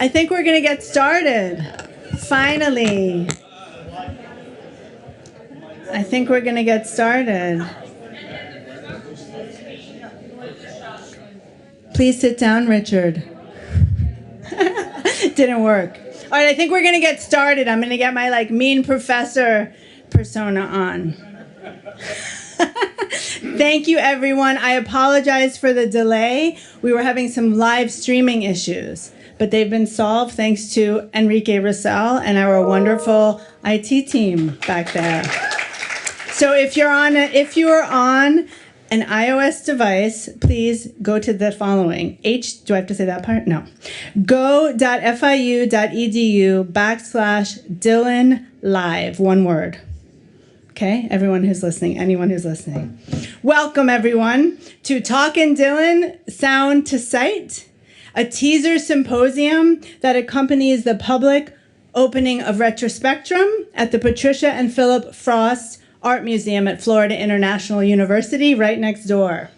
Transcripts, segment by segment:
I think we're going to get started. Finally. I think we're going to get started. Please sit down, Richard. Didn't work. All right, I think we're going to get started. I'm going to get my mean professor persona on. Thank you, everyone. I apologize for the delay. We were having some live streaming issues, but they've been solved thanks to Enrique Russell and our wonderful IT team back there. So if you are on an iOS device, please go to the following. Do I have to say that part? No. go.fiu.edu/Dylan Live, one word. Okay, anyone who's listening. Welcome, everyone, to Talkin Dylan, Sound to Sight, a teaser symposium that accompanies the public opening of Retrospectrum at the Patricia and Philip Frost Art Museum at Florida International University, right next door.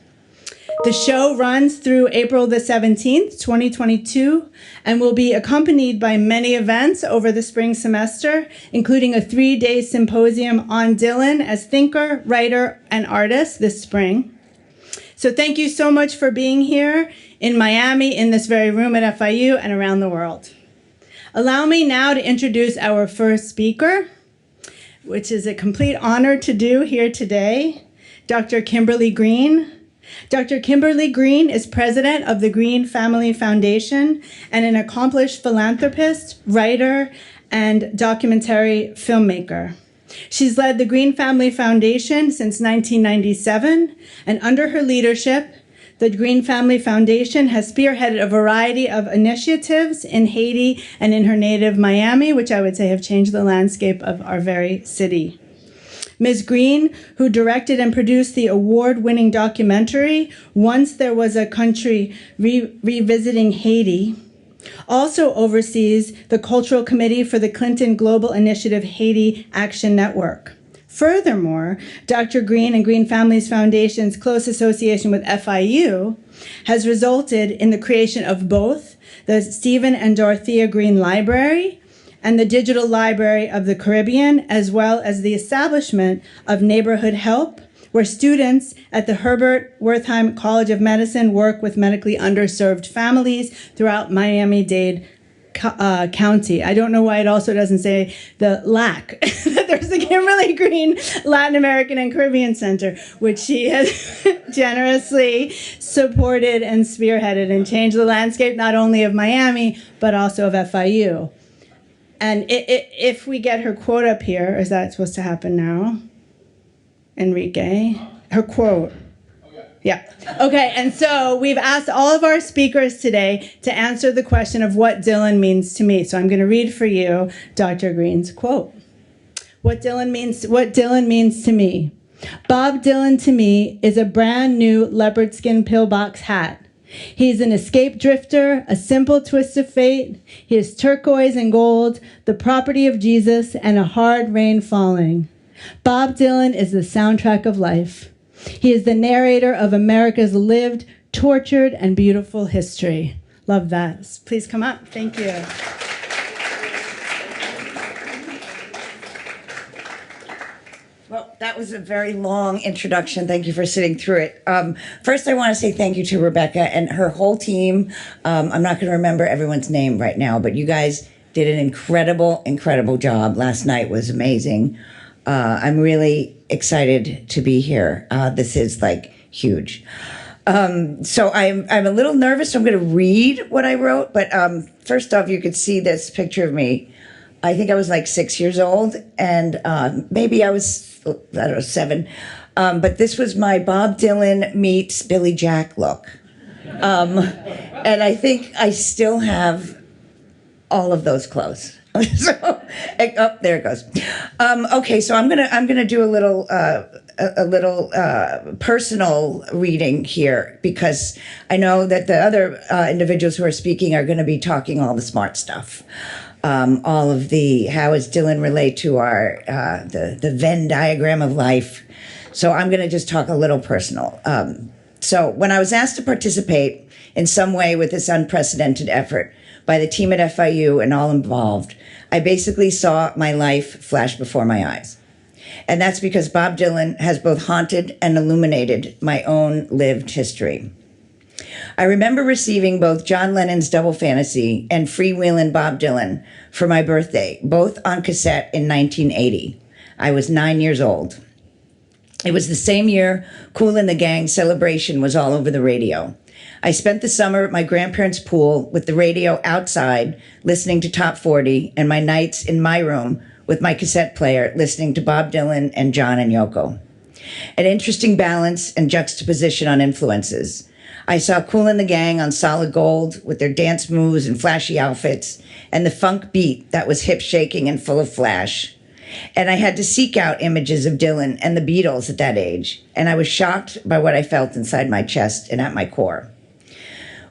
The show runs through April the 17th, 2022, and will be accompanied by many events over the spring semester, including a 3-day symposium on Dylan as thinker, writer, and artist this spring. So thank you so much for being here in Miami, in this very room at FIU, and around the world. Allow me now to introduce our first speaker, which is a complete honor to do here today, Dr. Kimberly Green. Dr. Kimberly Green is president of the Green Family Foundation and an accomplished philanthropist, writer, and documentary filmmaker. She's led the Green Family Foundation since 1997, and under her leadership, the Green Family Foundation has spearheaded a variety of initiatives in Haiti and in her native Miami, which I would say have changed the landscape of our very city. Ms. Green, who directed and produced the award-winning documentary, Once There Was a Country Revisiting Haiti, also oversees the Cultural Committee for the Clinton Global Initiative Haiti Action Network. Furthermore, Dr. Green and Green Families Foundation's close association with FIU has resulted in the creation of both the Stephen and Dorothea Green Library and the Digital Library of the Caribbean, as well as the establishment of Neighborhood Help, where students at the Herbert Wertheim College of Medicine work with medically underserved families throughout Miami-Dade County. I don't know why it also doesn't say the LAC, that there's the Kimberly Green Latin American and Caribbean Center, which she has generously supported and spearheaded and changed the landscape not only of Miami, but also of FIU. And if we get her quote up here, is that supposed to happen now? Enrique? Her quote. Yeah. Okay, and so we've asked all of our speakers today to answer the question of what Dylan means to me. So I'm going to read for you Dr. Green's quote. What Dylan means to me. Bob Dylan to me is a brand new leopard skin pillbox hat. He's an escape drifter, a simple twist of fate. He is turquoise and gold, the property of Jesus, and a hard rain falling. Bob Dylan is the soundtrack of life. He is the narrator of America's lived, tortured, and beautiful history. Love that. Please come up. Thank you. Well, that was a very long introduction. Thank you for sitting through it. First, I want to say thank you to Rebecca and her whole team. I'm not going to remember everyone's name right now, but you guys did an incredible job. Last night was amazing. I'm really excited to be here. This is huge. So I'm a little nervous. So I'm going to read what I wrote. But first off, you could see this picture of me. I think I was 6 years old, and maybe I was, 7. But this was my Bob Dylan meets Billy Jack look. And I think I still have all of those clothes. So, oh, there it goes. Okay, so I'm gonna do a little personal reading here, because I know that the other individuals who are speaking are going to be talking all the smart stuff. All of the how does Dylan relate to our the Venn diagram of life. So I'm going to just talk a little personal. So when I was asked to participate in some way with this unprecedented effort by the team at FIU and all involved, I basically saw my life flash before my eyes. And that's because Bob Dylan has both haunted and illuminated my own lived history. I remember receiving both John Lennon's Double Fantasy and Freewheelin' Bob Dylan for my birthday, both on cassette in 1980. I was 9 years old. It was the same year Kool and the Gang Celebration was all over the radio. I spent the summer at my grandparents' pool with the radio outside, listening to Top 40, and my nights in my room with my cassette player, listening to Bob Dylan and John and Yoko. An interesting balance and juxtaposition on influences. I saw Kool and the Gang on solid gold with their dance moves and flashy outfits, and the funk beat that was hip-shaking and full of flash. And I had to seek out images of Dylan and the Beatles at that age, and I was shocked by what I felt inside my chest and at my core.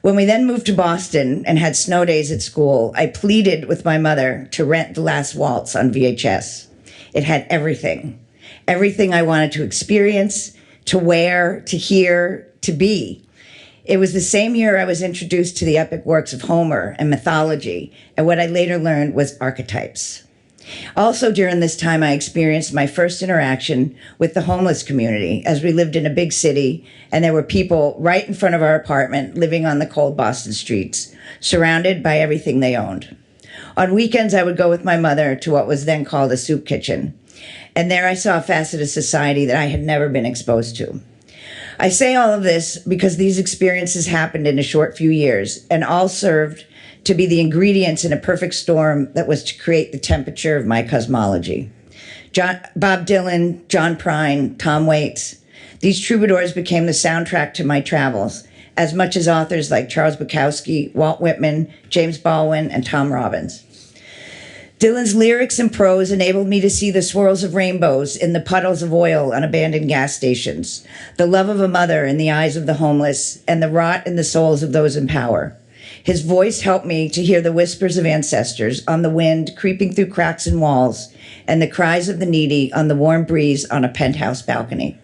When we then moved to Boston and had snow days at school, I pleaded with my mother to rent The Last Waltz on VHS. It had everything. Everything I wanted to experience, to wear, to hear, to be. It was the same year I was introduced to the epic works of Homer and mythology, and what I later learned was archetypes. Also during this time, I experienced my first interaction with the homeless community as we lived in a big city and there were people right in front of our apartment living on the cold Boston streets, surrounded by everything they owned. On weekends, I would go with my mother to what was then called a soup kitchen. And there I saw a facet of society that I had never been exposed to. I say all of this because these experiences happened in a short few years and all served to be the ingredients in a perfect storm that was to create the temperature of my cosmology. Bob Dylan, John Prine, Tom Waits, these troubadours became the soundtrack to my travels, as much as authors like Charles Bukowski, Walt Whitman, James Baldwin, and Tom Robbins. Dylan's lyrics and prose enabled me to see the swirls of rainbows in the puddles of oil on abandoned gas stations, the love of a mother in the eyes of the homeless, and the rot in the souls of those in power. His voice helped me to hear the whispers of ancestors on the wind creeping through cracks in walls and the cries of the needy on the warm breeze on a penthouse balcony.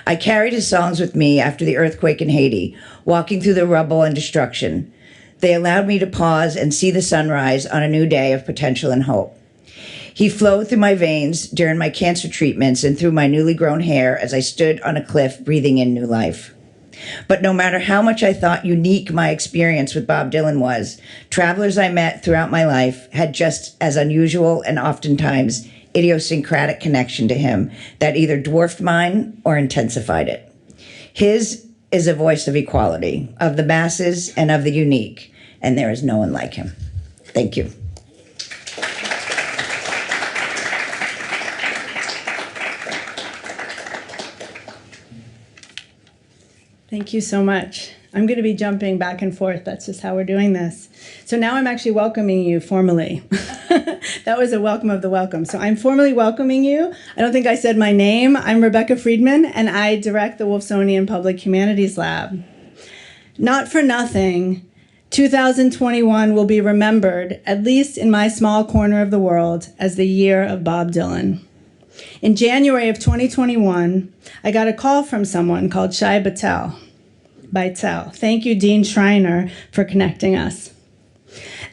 I carried his songs with me after the earthquake in Haiti, walking through the rubble and destruction. They allowed me to pause and see the sunrise on a new day of potential and hope. He flowed through my veins during my cancer treatments and through my newly grown hair as I stood on a cliff breathing in new life. But no matter how much I thought unique my experience with Bob Dylan was, travelers I met throughout my life had just as unusual and oftentimes idiosyncratic connection to him that either dwarfed mine or intensified it. His is a voice of equality, of the masses and of the unique, and there is no one like him. Thank you. Thank you so much. I'm going to be jumping back and forth. That's just how we're doing this. So now I'm actually welcoming you formally. That was a welcome of the welcome. So I'm formally welcoming you. I don't think I said my name. I'm Rebecca Friedman, and I direct the Wolfsonian Public Humanities Lab. Not for nothing, 2021 will be remembered, at least in my small corner of the world, as the year of Bob Dylan. In January of 2021, I got a call from someone called Shai Baitel. Thank you, Dean Schreiner, for connecting us.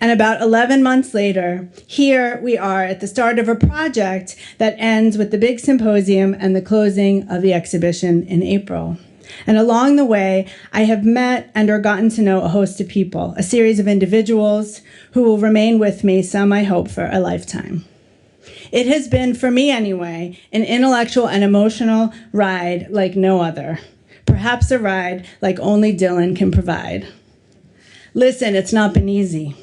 And about 11 months later, here we are at the start of a project that ends with the big symposium and the closing of the exhibition in April. And along the way, I have met and or gotten to know a host of people, a series of individuals who will remain with me, some I hope for a lifetime. It has been, for me anyway, an intellectual and emotional ride like no other. Perhaps a ride like only Dylan can provide. Listen, it's not been easy.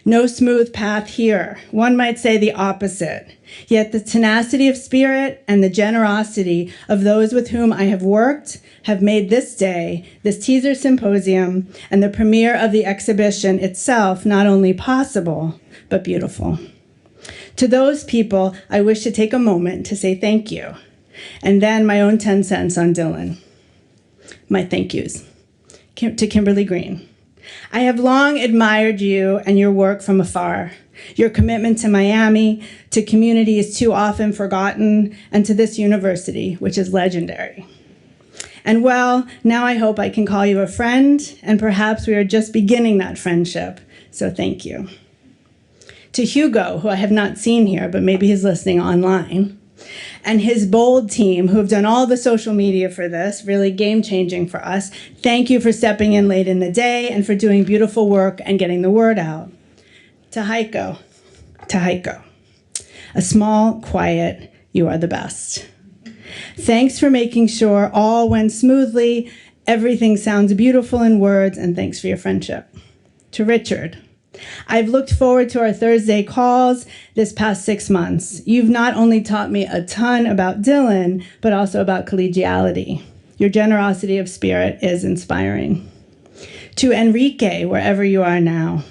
No smooth path here. One might say the opposite. Yet the tenacity of spirit and the generosity of those with whom I have worked have made this day, this teaser symposium, and the premiere of the exhibition itself not only possible, but beautiful. To those people, I wish to take a moment to say thank you, and then my own 10 cents on Dylan. My thank yous. To Kimberly Green. I have long admired you and your work from afar, your commitment to Miami, to communities too often forgotten, and to this university, which is legendary. And well, now I hope I can call you a friend, and perhaps we are just beginning that friendship. So thank you. To Hugo, who I have not seen here, but maybe he's listening online, and his bold team, who have done all the social media for this, really game-changing for us. Thank you for stepping in late in the day and for doing beautiful work and getting the word out. To Heiko, a small, quiet, you are the best. Thanks for making sure all went smoothly, everything sounds beautiful in words, and thanks for your friendship. To Richard, I've looked forward to our Thursday calls this past 6 months. You've not only taught me a ton about Dylan, but also about collegiality. Your generosity of spirit is inspiring. To Enrique, wherever you are now,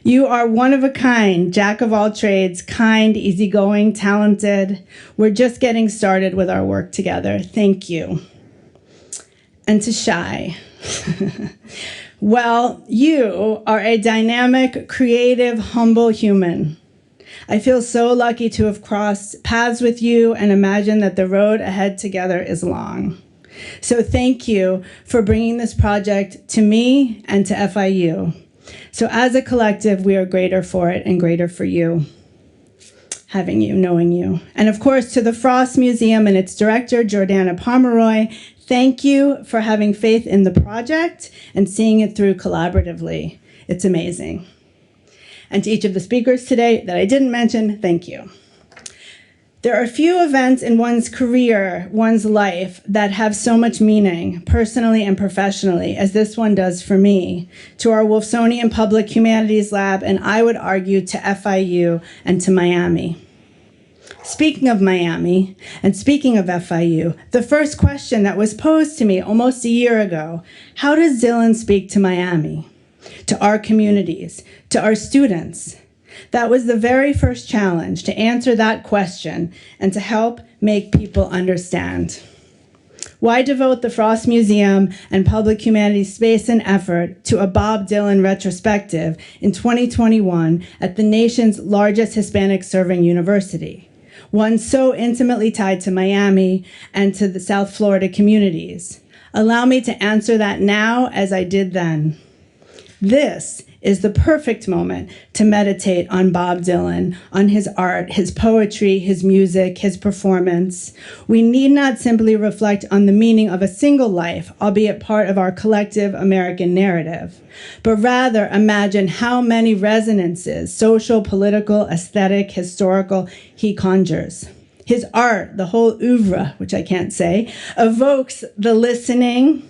you are one of a kind, jack of all trades, kind, easygoing, talented. We're just getting started with our work together. Thank you. And to Shai. Well, you are a dynamic, creative, humble human. I feel so lucky to have crossed paths with you and imagine that the road ahead together is long. So thank you for bringing this project to me and to FIU. So as a collective, we are greater for it and greater for you, having you, knowing you. And of course, to the Frost Museum and its director, Jordana Pomeroy, thank you for having faith in the project and seeing it through collaboratively. It's amazing. And to each of the speakers today that I didn't mention, thank you. There are few events in one's career, one's life, that have so much meaning, personally and professionally, as this one does for me, to our Wolfsonian Public Humanities Lab, and I would argue to FIU and to Miami. Speaking of Miami, and speaking of FIU, the first question that was posed to me almost a year ago, how does Dylan speak to Miami, to our communities, to our students? That was the very first challenge, to answer that question and to help make people understand. Why devote the Frost Museum and Public Humanities space and effort to a Bob Dylan retrospective in 2021 at the nation's largest Hispanic-serving university? One so intimately tied to Miami and to the South Florida communities. Allow me to answer that now as I did then. This is the perfect moment to meditate on Bob Dylan, on his art, his poetry, his music, his performance. We need not simply reflect on the meaning of a single life, albeit part of our collective American narrative, but rather imagine how many resonances, social, political, aesthetic, historical, he conjures. His art, the whole oeuvre, which I can't say, evokes the listening,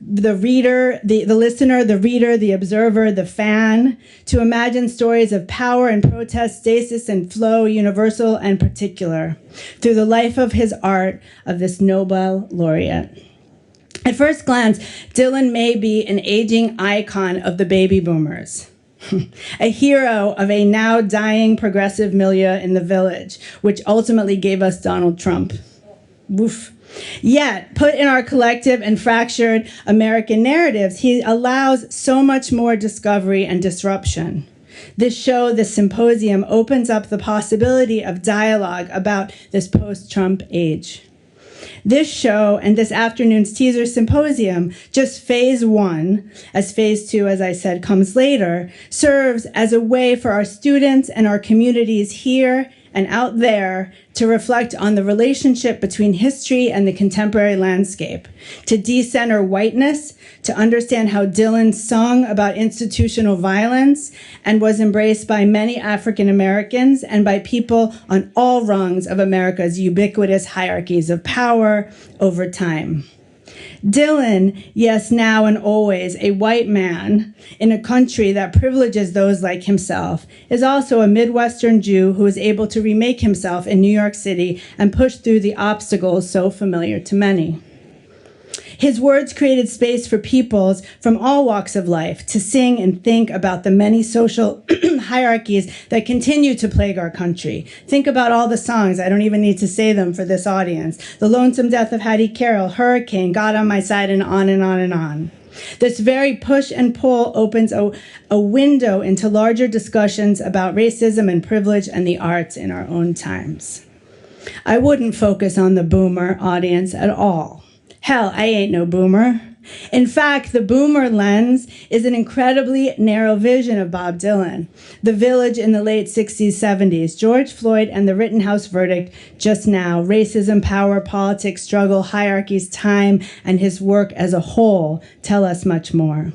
the reader, the listener, the reader, the observer, the fan, to imagine stories of power and protest, stasis and flow, universal and particular, through the life of his art of this Nobel laureate. At first glance, Dylan may be an aging icon of the baby boomers, a hero of a now dying progressive milieu in the Village, which ultimately gave us Donald Trump. Woof. Yet, put in our collective and fractured American narratives, he allows so much more discovery and disruption. This show, this symposium, opens up the possibility of dialogue about this post-Trump age. This show and this afternoon's teaser symposium, just phase one, as phase two, as I said, comes later, serves as a way for our students and our communities here and out there to reflect on the relationship between history and the contemporary landscape, to decenter whiteness, to understand how Dylan sung about institutional violence and was embraced by many African Americans and by people on all rungs of America's ubiquitous hierarchies of power over time. Dylan, yes, now and always a white man in a country that privileges those like himself, is also a Midwestern Jew who is able to remake himself in New York City and push through the obstacles so familiar to many. His words created space for peoples from all walks of life to sing and think about the many social hierarchies that continue to plague our country. Think about all the songs, I don't even need to say them for this audience. The Lonesome Death of Hattie Carroll, Hurricane, God on My Side, and on and on and on. This very push and pull opens a window into larger discussions about racism and privilege and the arts in our own times. I wouldn't focus on the boomer audience at all. Hell, I ain't no boomer. In fact, the boomer lens is an incredibly narrow vision of Bob Dylan. The Village in the late 60s, 70s, George Floyd and the Rittenhouse verdict just now, racism, power, politics, struggle, hierarchies, time, and his work as a whole tell us much more.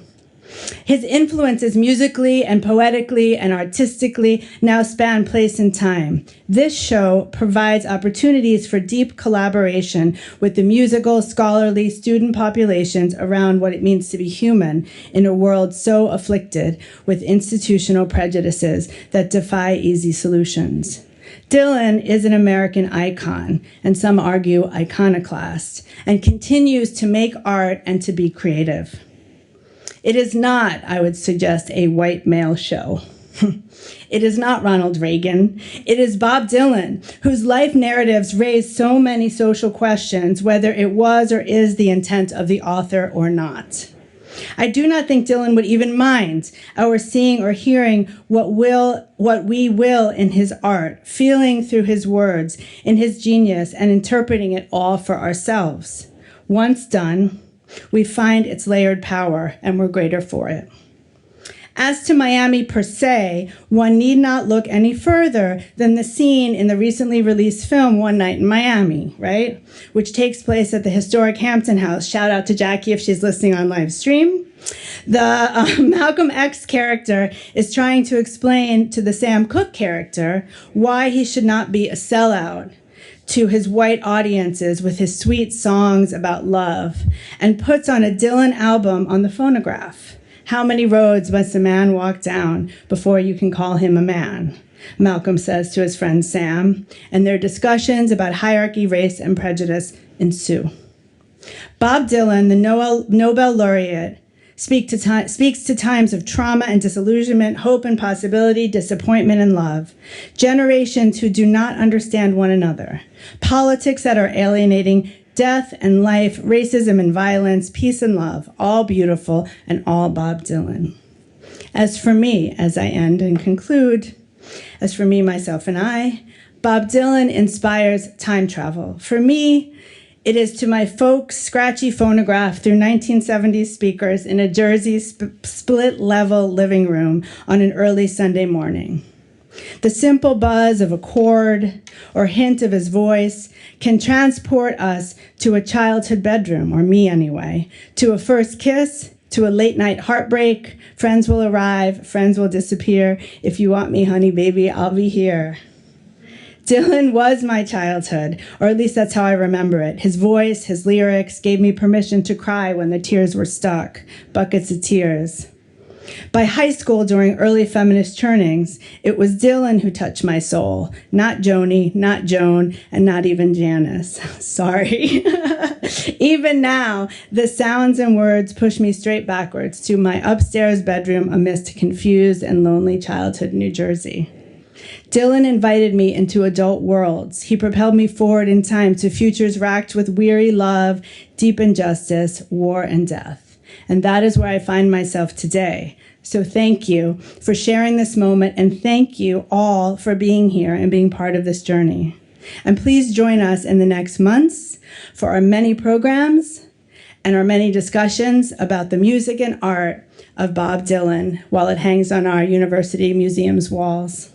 His influences musically and poetically and artistically now span place and time. This show provides opportunities for deep collaboration with the musical, scholarly, student populations around what it means to be human in a world so afflicted with institutional prejudices that defy easy solutions. Dylan is an American icon, and some argue iconoclast, and continues to make art and to be creative. It is not, I would suggest, a white male show. It is not Ronald Reagan. It is Bob Dylan, whose life narratives raise so many social questions, whether it was or is the intent of the author or not. I do not think Dylan would even mind our seeing or hearing what we will in his art, feeling through his words, in his genius, and interpreting it all for ourselves. Once done, we find its layered power, and we're greater for it. As to Miami per se, one need not look any further than the scene in the recently released film One Night in Miami, right? Which takes place at the historic Hampton House. Shout out to Jackie if she's listening on live stream. The Malcolm X character is trying to explain to the Sam Cooke character why he should not be a sellout to his white audiences with his sweet songs about love, and puts on a Dylan album on the phonograph. How many roads must a man walk down before you can call him a man? Malcolm says to his friend Sam, and their discussions about hierarchy, race, and prejudice ensue. Bob Dylan, the Nobel laureate, speaks to times of trauma and disillusionment, hope and possibility, disappointment and love. Generations who do not understand one another. Politics that are alienating, death and life, racism and violence, peace and love, all beautiful and all Bob Dylan. As for me, as I end and conclude, as for me, myself, and I, Bob Dylan inspires time travel. For me, it is to my folks' scratchy phonograph through 1970s speakers in a Jersey split-level living room on an early Sunday morning. The simple buzz of a chord or hint of his voice can transport us to a childhood bedroom, or me anyway, to a first kiss, to a late-night heartbreak. Friends will arrive, friends will disappear. If you want me, honey, baby, I'll be here. Dylan was my childhood, or at least that's how I remember it. His voice, his lyrics gave me permission to cry when the tears were stuck, buckets of tears. By high school, during early feminist turnings, it was Dylan who touched my soul, not Joni, not Joan, and not even Janice. Sorry. Even now, the sounds and words push me straight backwards to my upstairs bedroom amidst confused and lonely childhood New Jersey. Dylan invited me into adult worlds. He propelled me forward in time to futures racked with weary love, deep injustice, war, and death. And that is where I find myself today. So thank you for sharing this moment, and thank you all for being here and being part of this journey. And please join us in the next months for our many programs and our many discussions about the music and art of Bob Dylan while it hangs on our university museum's walls.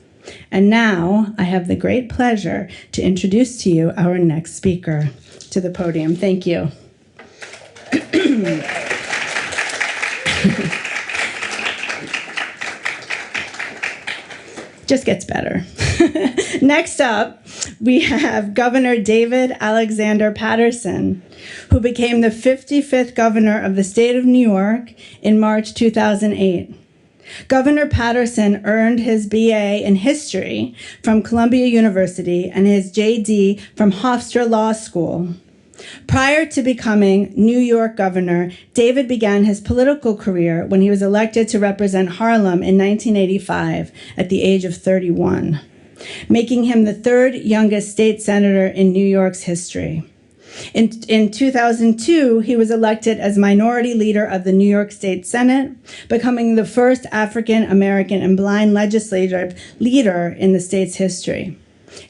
And now I have the great pleasure to introduce to you our next speaker to the podium. Thank you. Just gets better. Next up, we have Governor David Alexander Paterson, who became the 55th governor of the state of New York in March 2008. Governor Paterson earned his BA in history from Columbia University and his JD from Hofstra Law School. Prior to becoming New York governor, David began his political career when he was elected to represent Harlem in 1985 at the age of 31, making him the third youngest state senator in New York's history. In 2002, he was elected as minority leader of the New York State Senate, becoming the first African American and blind legislative leader in the state's history.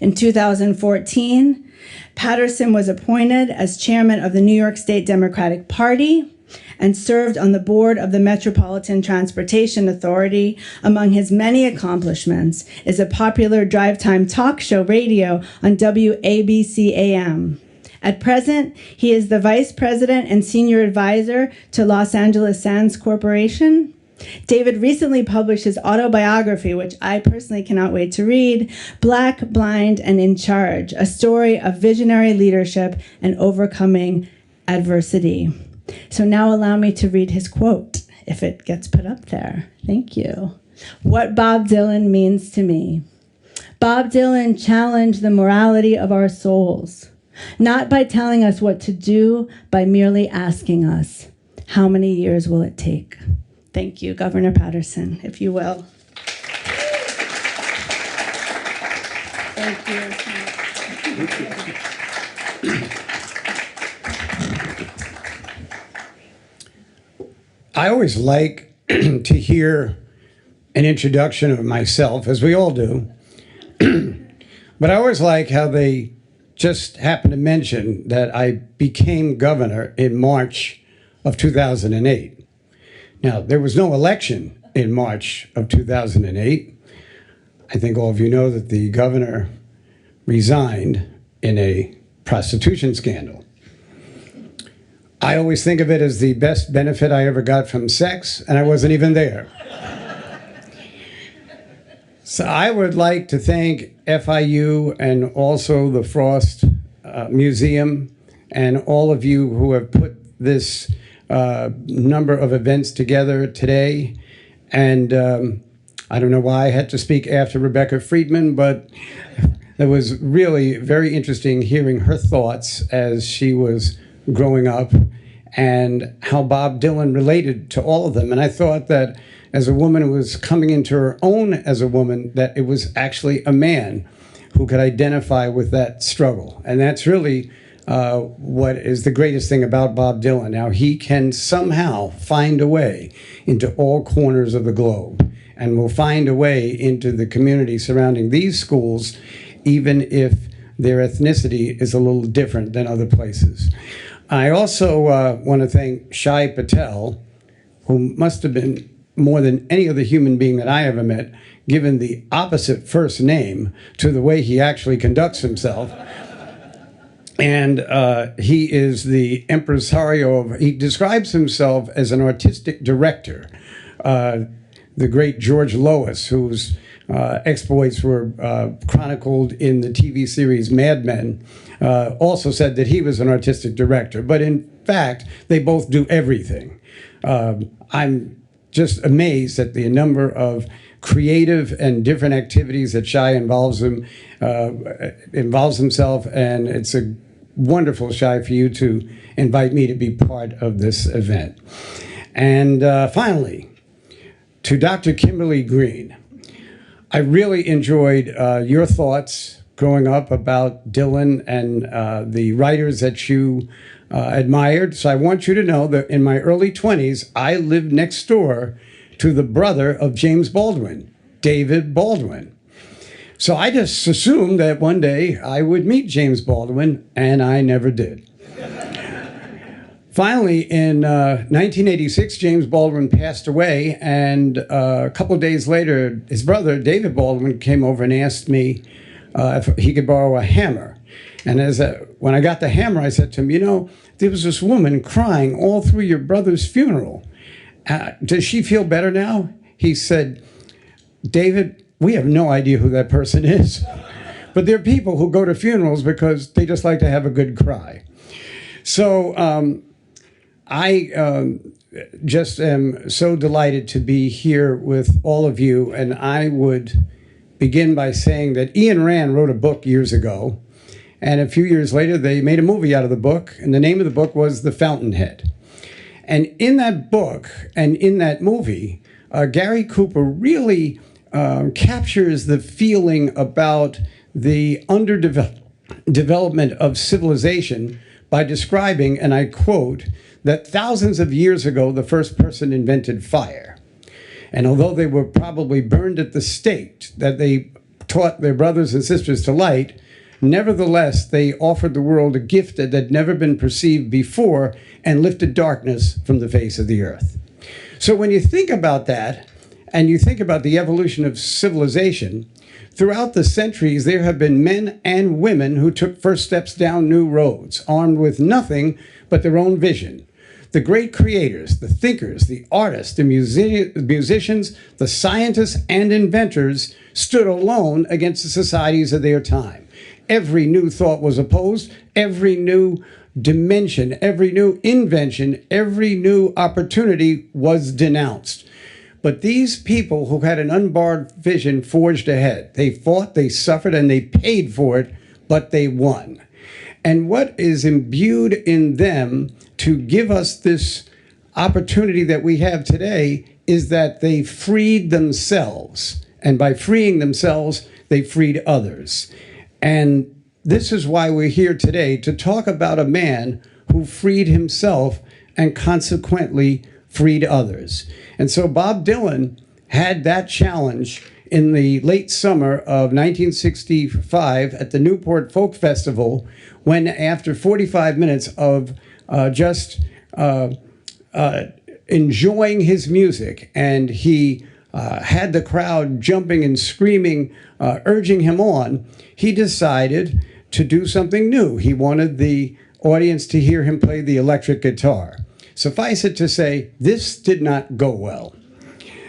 In 2014, Paterson was appointed as chairman of the New York State Democratic Party and served on the board of the Metropolitan Transportation Authority. Among his many accomplishments is a popular drive-time talk show radio on WABC AM. At present, he is the vice president and senior advisor to Los Angeles Sands Corporation. David recently published his autobiography, which I personally cannot wait to read, Black, Blind, and in Charge, a story of visionary leadership and overcoming adversity. So now allow me to read his quote, if it gets put up there. Thank you. What Bob Dylan means to me. Bob Dylan challenged the morality of our souls, not by telling us what to do, by merely asking us, how many years will it take? Thank you, Governor Paterson, if you will. Thank you. I always like to hear an introduction of myself, as we all do. But I always like how they just happen to mention that I became governor in March of 2008. Now, there was no election in March of 2008. I think all of you know that the governor resigned in a prostitution scandal. I always think of it as the best benefit I ever got from sex, and I wasn't even there. So I would like to thank FIU and also the Frost Museum and all of you who have put this number of events together today. And I don't know why I had to speak after Rebecca Friedman, but it was really very interesting hearing her thoughts as she was growing up and how Bob Dylan related to all of them. And I thought that as a woman who was coming into her own as a woman, that it was actually a man who could identify with that struggle. And that's really what is the greatest thing about Bob Dylan. Now, he can somehow find a way into all corners of the globe and will find a way into the community surrounding these schools, even if their ethnicity is a little different than other places. I also want to thank Shai Baitel, who must have been more than any other human being that I ever met, given the opposite first name to the way he actually conducts himself. And he is the impresario he describes himself as an artistic director. The great George Lois, whose exploits were chronicled in the TV series Mad Men, also said that he was an artistic director. But in fact, they both do everything. I'm just amazed at the number of creative and different activities that Shai involves himself, and it's a wonderful, Shai, for you to invite me to be part of this event. And finally, to Dr. Kimberly Green, I really enjoyed your thoughts growing up about Dylan and the writers that you admired. So I want you to know that in my early 20s, I lived next door to the brother of James Baldwin, David Baldwin. So I just assumed that one day I would meet James Baldwin, and I never did. Finally, in 1986, James Baldwin passed away, and a couple of days later, his brother, David Baldwin, came over and asked me if he could borrow a hammer. And when I got the hammer, I said to him, you know, there was this woman crying all through your brother's funeral. Does she feel better now? He said, David, we have no idea who that person is. But there are people who go to funerals because they just like to have a good cry. So I just am so delighted to be here with all of you. And I would begin by saying that Ian Rand wrote a book years ago. And a few years later, they made a movie out of the book. And the name of the book was The Fountainhead. And in that book and in that movie, Gary Cooper really captures the feeling about the underdevelopment of civilization by describing, and I quote, that thousands of years ago, the first person invented fire. And although they were probably burned at the stake, that they taught their brothers and sisters to light, nevertheless, they offered the world a gift that had never been perceived before and lifted darkness from the face of the earth. So when you think about that, and you think about the evolution of civilization, throughout the centuries, there have been men and women who took first steps down new roads, armed with nothing but their own vision. The great creators, the thinkers, the artists, the musicians, the scientists, and inventors stood alone against the societies of their time. Every new thought was opposed, every new dimension, every new invention, every new opportunity was denounced. But these people who had an unbarred vision forged ahead. They fought, they suffered, and they paid for it, but they won. And what is imbued in them to give us this opportunity that we have today is that they freed themselves. And by freeing themselves, they freed others. And this is why we're here today, to talk about a man who freed himself and consequently freed others. And so Bob Dylan had that challenge in the late summer of 1965 at the Newport Folk Festival, when after 45 minutes of just enjoying his music, and he had the crowd jumping and screaming, urging him on, he decided to do something new. He wanted the audience to hear him play the electric guitar. Suffice it to say, this did not go well.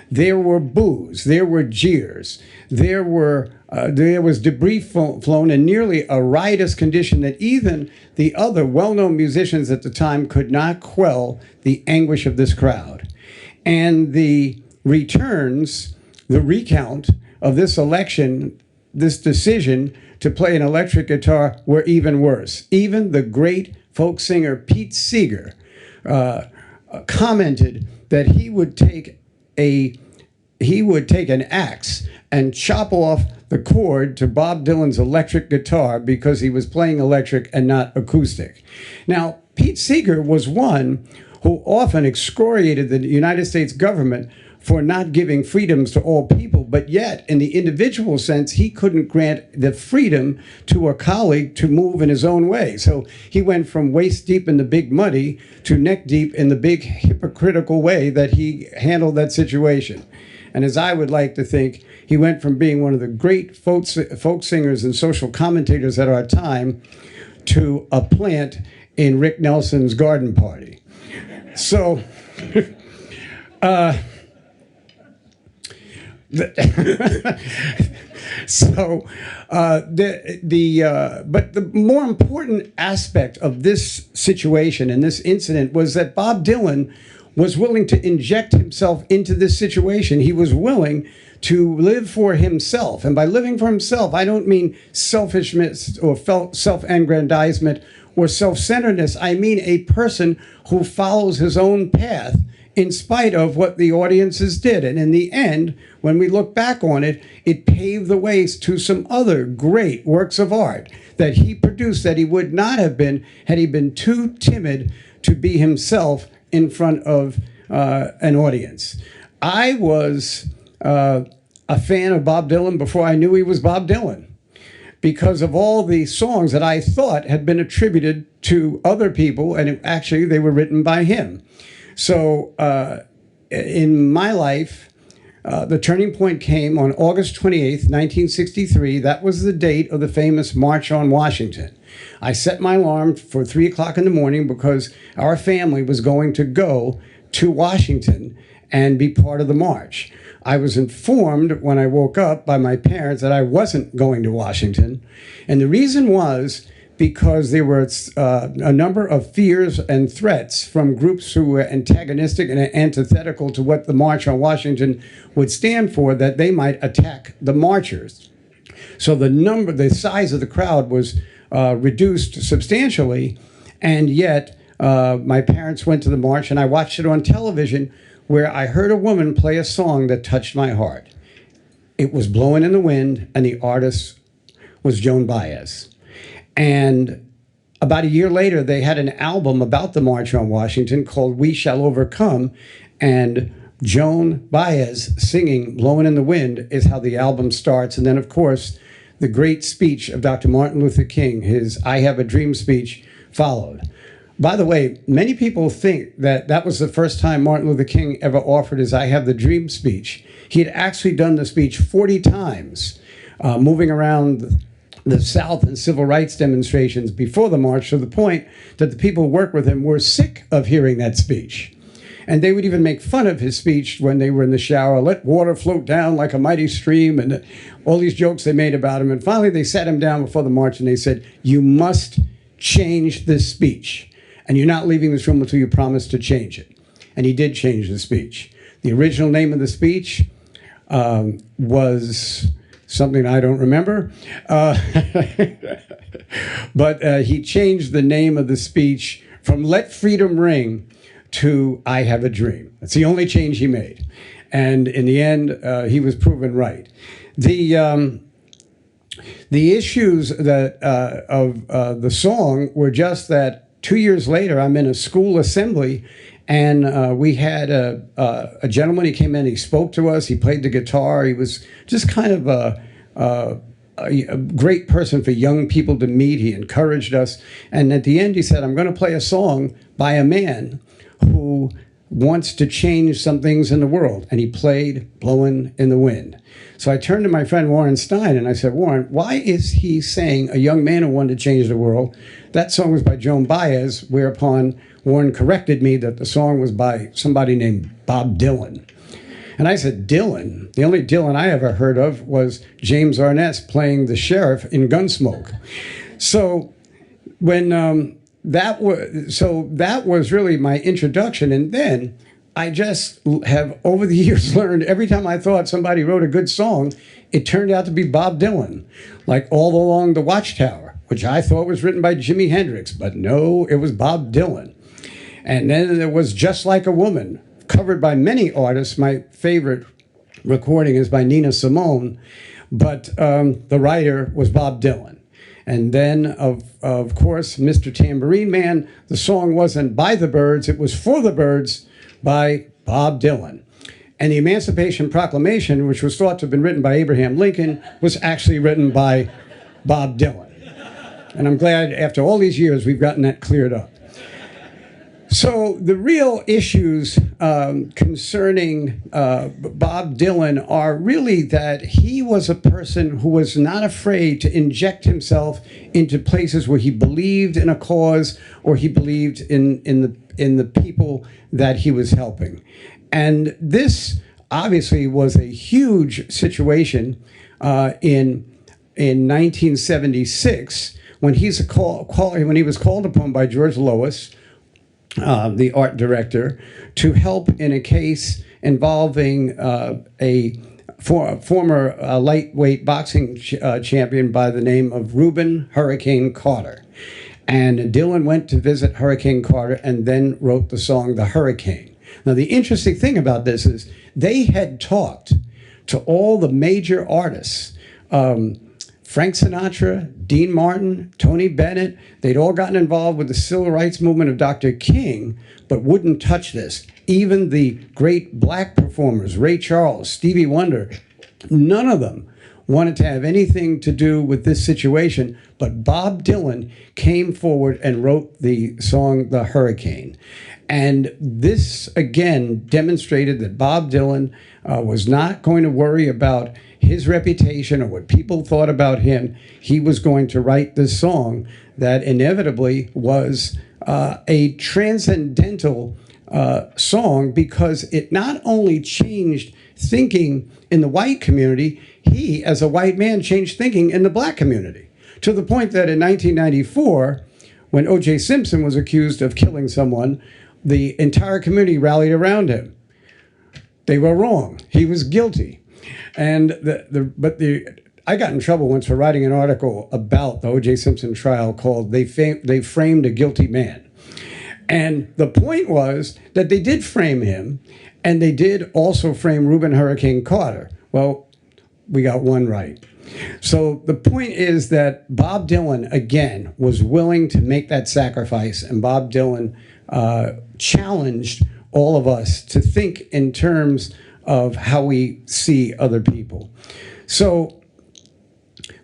There were boos, there were jeers, there was debris flown, and nearly a riotous condition that even the other well-known musicians at the time could not quell the anguish of this crowd. And the returns, the recount of this election, this decision to play an electric guitar, were even worse. Even the great folk singer Pete Seeger commented that he would take an axe and chop off the cord to Bob Dylan's electric guitar because he was playing electric and not acoustic. Now, Pete Seeger was one who often excoriated the United States government for not giving freedoms to all people, but yet, in the individual sense, he couldn't grant the freedom to a colleague to move in his own way. So he went from waist deep in the big muddy to neck deep in the big hypocritical way that he handled that situation. And as I would like to think, he went from being one of the great folk singers and social commentators at our time to a plant in Rick Nelson's garden party. So, but the more important aspect of this situation and this incident was that Bob Dylan was willing to inject himself into this situation. He was willing to live for himself. And by living for himself, I don't mean selfishness or self-aggrandizement or self-centeredness. I mean a person who follows his own path in spite of what the audiences did. And in the end, when we look back on it, it paved the way to some other great works of art that he produced that he would not have been had he been too timid to be himself in front of an audience. I was a fan of Bob Dylan before I knew he was Bob Dylan, because of all the songs that I thought had been attributed to other people, and actually they were written by him. So in my life, the turning point came on August 28th, 1963. That was the date of the famous March on Washington. I set my alarm for 3 o'clock in the morning because our family was going to go to Washington and be part of the march. I was informed when I woke up by my parents that I wasn't going to Washington. And the reason was because there were a number of fears and threats from groups who were antagonistic and antithetical to what the March on Washington would stand for, that they might attack the marchers. So the size of the crowd was reduced substantially, and yet my parents went to the march, and I watched it on television, where I heard a woman play a song that touched my heart. It was Blowing in the Wind, and the artist was Joan Baez. And about a year later, they had an album about the March on Washington called We Shall Overcome, and Joan Baez singing Blowing in the Wind is how the album starts. And then, of course, the great speech of Dr. Martin Luther King, his I Have a Dream speech, followed. By the way, many people think that that was the first time Martin Luther King ever offered his I Have the Dream speech. He had actually done the speech 40 times, moving around the South in civil rights demonstrations before the march, to the point that the people who worked with him were sick of hearing that speech. And they would even make fun of his speech when they were in the shower, let water float down like a mighty stream, and all these jokes they made about him. And finally, they sat him down before the march and they said, you must change this speech. And you're not leaving this room until you promise to change it. And he did change the speech. The original name of the speech was something I don't remember. But he changed the name of the speech from Let Freedom Ring to I Have a Dream. That's the only change he made. And in the end, he was proven right. The issues that of the song were just that 2 years later, I'm in a school assembly, and we had a gentleman. He came in, he spoke to us, he played the guitar. He was just kind of a great person for young people to meet. He encouraged us. And at the end, he said, I'm going to play a song by a man who wants to change some things in the world. And he played Blowing in the Wind. So I turned to my friend Warren Stein and I said, Warren, why is he saying a young man who wanted to change the world? That song was by Joan Baez, whereupon Warren corrected me that the song was by somebody named Bob Dylan. And I said, Dylan? The only Dylan I ever heard of was James Arness playing the sheriff in Gunsmoke. So when that was really my introduction. And then I just have, over the years, learned every time I thought somebody wrote a good song, it turned out to be Bob Dylan, like All Along the Watchtower, which I thought was written by Jimi Hendrix, but no, it was Bob Dylan. And then there was Just Like a Woman, covered by many artists. My favorite recording is by Nina Simone, but the writer was Bob Dylan. And then, of course, Mr. Tambourine Man, the song wasn't by the Byrds, it was for the Byrds by Bob Dylan. And the Emancipation Proclamation, which was thought to have been written by Abraham Lincoln, was actually written by Bob Dylan. And I'm glad after all these years we've gotten that cleared up. So the real issues concerning Bob Dylan are really that he was a person who was not afraid to inject himself into places where he believed in a cause or he believed in the people that he was helping. And this obviously was a huge situation in 1976 when he was called upon by George Lois, the art director, to help in a case involving a former lightweight boxing champion by the name of Reuben Hurricane Carter. And Dylan went to visit Hurricane Carter and then wrote the song The Hurricane. Now, the interesting thing about this is they had talked to all the major artists, Frank Sinatra, Dean Martin, Tony Bennett. They'd all gotten involved with the civil rights movement of Dr. King, but wouldn't touch this. Even the great black performers, Ray Charles, Stevie Wonder, none of them wanted to have anything to do with this situation. But Bob Dylan came forward and wrote the song The Hurricane. And this, again, demonstrated that Bob Dylan was not going to worry about his reputation or what people thought about him. He was going to write this song that inevitably was a transcendental song, because it not only changed thinking in the white community, he, as a white man, changed thinking in the black community, to the point that in 1994, when O.J. Simpson was accused of killing someone, the entire community rallied around him. They were wrong. He was guilty. And I got in trouble once for writing an article about the O.J. Simpson trial called They Framed a Guilty Man. And the point was that they did frame him, and they did also frame Reuben Hurricane Carter. Well, we got one right. So the point is that Bob Dylan, again, was willing to make that sacrifice, and Bob Dylan challenged all of us to think in terms of how we see other people. So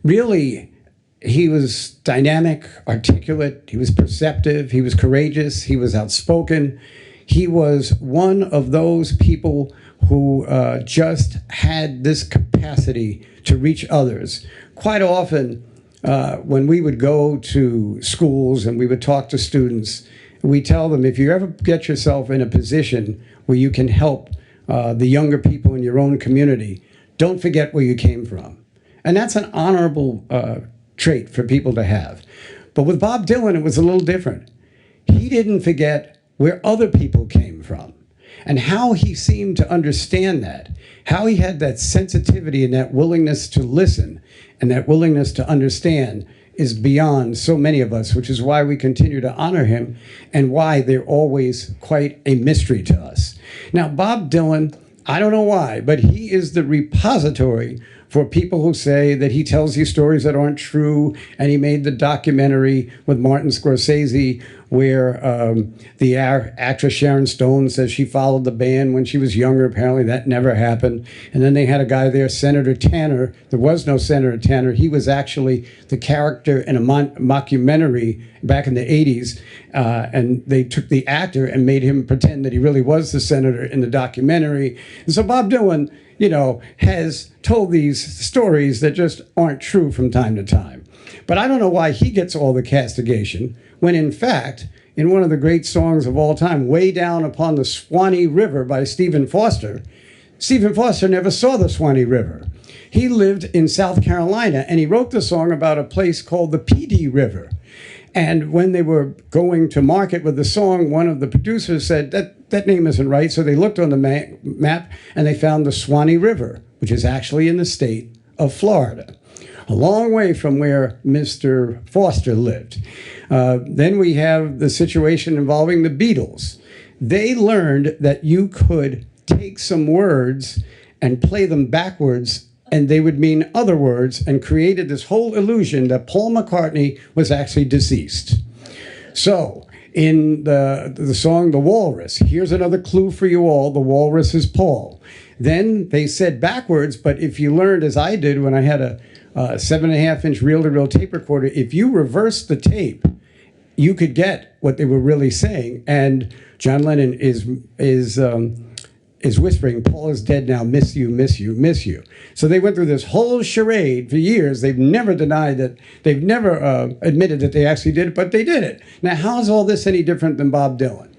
really, he was dynamic, articulate, he was perceptive, he was courageous, he was outspoken. He was one of those people who just had this capacity to reach others. Quite often, when we would go to schools and we would talk to students, we tell them, if you ever get yourself in a position where you can help the younger people in your own community, don't forget where you came from. And that's an honorable trait for people to have. But with Bob Dylan, it was a little different. He didn't forget where other people came from and how he seemed to understand that, how he had that sensitivity and that willingness to listen and that willingness to understand is beyond so many of us, which is why we continue to honor him and why they're always quite a mystery to us. Now, Bob Dylan, I don't know why, but he is the repository for people who say that he tells you stories that aren't true, and he made the documentary with Martin Scorsese where the actress Sharon Stone says she followed the band when she was younger. Apparently that never happened. And then they had a guy there, Senator Tanner. There was no Senator Tanner. He was actually the character in a mockumentary back in the 80s, and they took the actor and made him pretend that he really was the senator in the documentary. And so Bob Dylan, you know, has told these stories that just aren't true from time to time. But I don't know why he gets all the castigation when, in fact, in one of the great songs of all time, Way Down Upon the Swanee River by Stephen Foster never saw the Swanee River. He lived in South Carolina, and he wrote the song about a place called the PD River. And when they were going to market with the song, one of the producers said, that name isn't right. So they looked on the map, and they found the Swanee River, which is actually in the state of Florida, a long way from where Mr. Foster lived. Then we have the situation involving the Beatles. They learned that you could take some words and play them backwards, and they would mean other words, and created this whole illusion that Paul McCartney was actually deceased. So in the song The Walrus, here's another clue for you all: the walrus is Paul. Then they said backwards, but if you learned, as I did when I had a 7.5-inch reel-to-reel tape recorder, if you reversed the tape, you could get what they were really saying. And John Lennon is whispering, Paul is dead now, miss you, miss you, miss you. So they went through this whole charade for years. They've never denied that, they've never admitted that they actually did it, but they did it. Now, how is all this any different than Bob Dylan?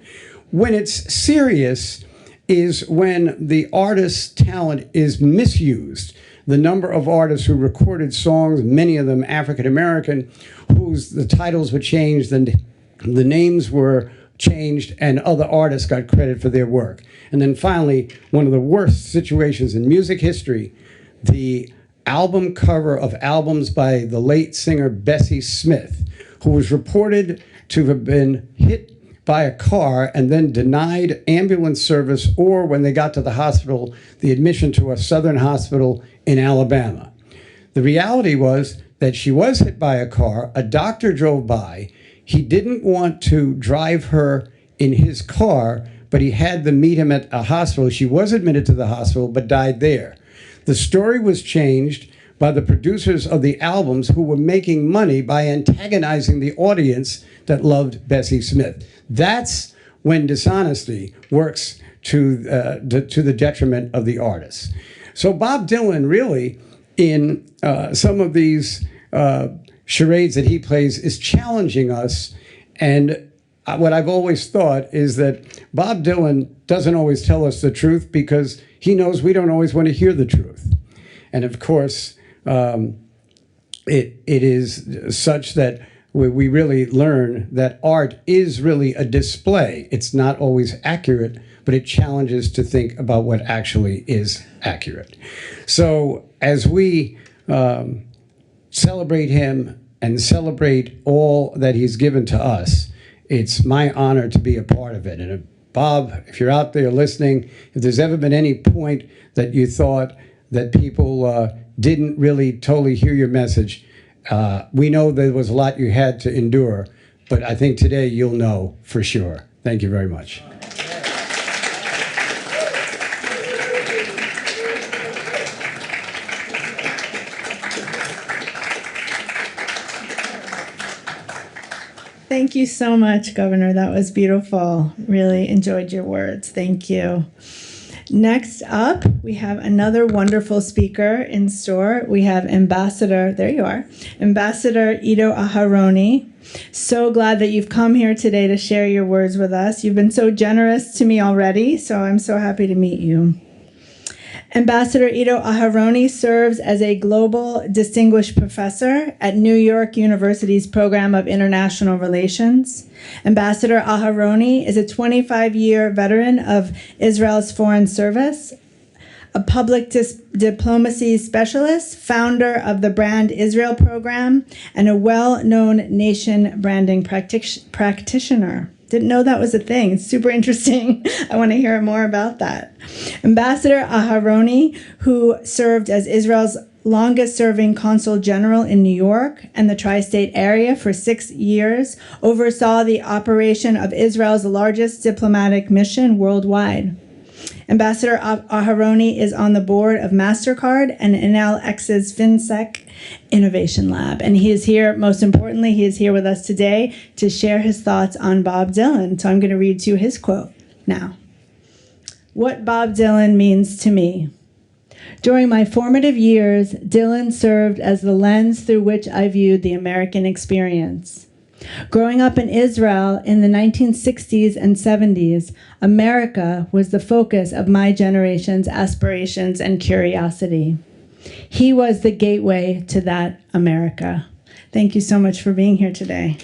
When it's serious is when the artist's talent is misused. The number of artists who recorded songs, many of them African-American, whose the titles were changed and the names were changed, and other artists got credit for their work. And then finally, one of the worst situations in music history, the album cover of albums by the late singer Bessie Smith, who was reported to have been hit by a car and then denied ambulance service, or when they got to the hospital, the admission to a southern hospital in Alabama. The reality was that she was hit by a car, a doctor drove by, he didn't want to drive her in his car, but he had them meet him at a hospital. She was admitted to the hospital, but died there. The story was changed by the producers of the albums, who were making money by antagonizing the audience that loved Bessie Smith. That's when dishonesty works to the detriment of the artist. So Bob Dylan really, in some of these charades that he plays, is challenging us. And what I've always thought is that Bob Dylan doesn't always tell us the truth because he knows we don't always want to hear the truth. And of course, it is such that we really learn that art is really a display. It's not always accurate, but it challenges to think about what actually is accurate. So as we celebrate him and celebrate all that he's given to us, it's my honor to be a part of it. And Bob, if you're out there listening, if there's ever been any point that you thought that people didn't really totally hear your message, we know there was a lot you had to endure, but I think today you'll know for sure. Thank you very much. Thank you so much, Governor. That was beautiful. Really enjoyed your words. Thank you. Next up, we have another wonderful speaker in store. We have Ambassador, there you are, Ambassador Ido Aharoni. So glad that you've come here today to share your words with us. You've been so generous to me already, so I'm so happy to meet you. Ambassador Ido Aharoni serves as a Global Distinguished Professor at New York University's Program of International Relations. Ambassador Aharoni is a 25-year veteran of Israel's Foreign Service, a public diplomacy specialist, founder of the Brand Israel program, and a well-known nation branding practitioner. Didn't know that was a thing. It's super interesting. I want to hear more about that. Ambassador Aharoni, who served as Israel's longest-serving consul general in New York and the tri-state area for 6 years, oversaw the operation of Israel's largest diplomatic mission worldwide. Ambassador Aharoni is on the board of MasterCard and NLX's FinSec Innovation Lab. And he is here, most importantly, he is here with us today to share his thoughts on Bob Dylan. So I'm going to read to you his quote now. What Bob Dylan means to me. During my formative years, Dylan served as the lens through which I viewed the American experience. Growing up in Israel in the 1960s and 70s, America was the focus of my generation's aspirations and curiosity. He was the gateway to that America. Thank you so much for being here today.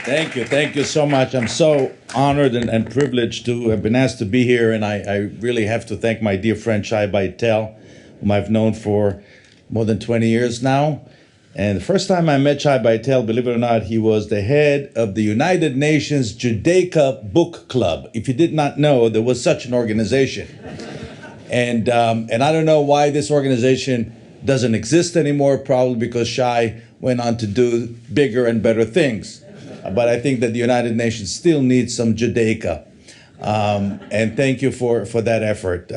Thank you so much. I'm so honored and privileged to have been asked to be here, and I really have to thank my dear friend Shai Baitel, whom I've known for more than 20 years now. And the first time I met Shai Baitel, believe it or not, he was the head of the United Nations Judaica Book Club. If you did not know, there was such an organization. And I don't know why this organization doesn't exist anymore, probably because Shai went on to do bigger and better things. But I think that the United Nations still needs some Judaica. And thank you for that effort.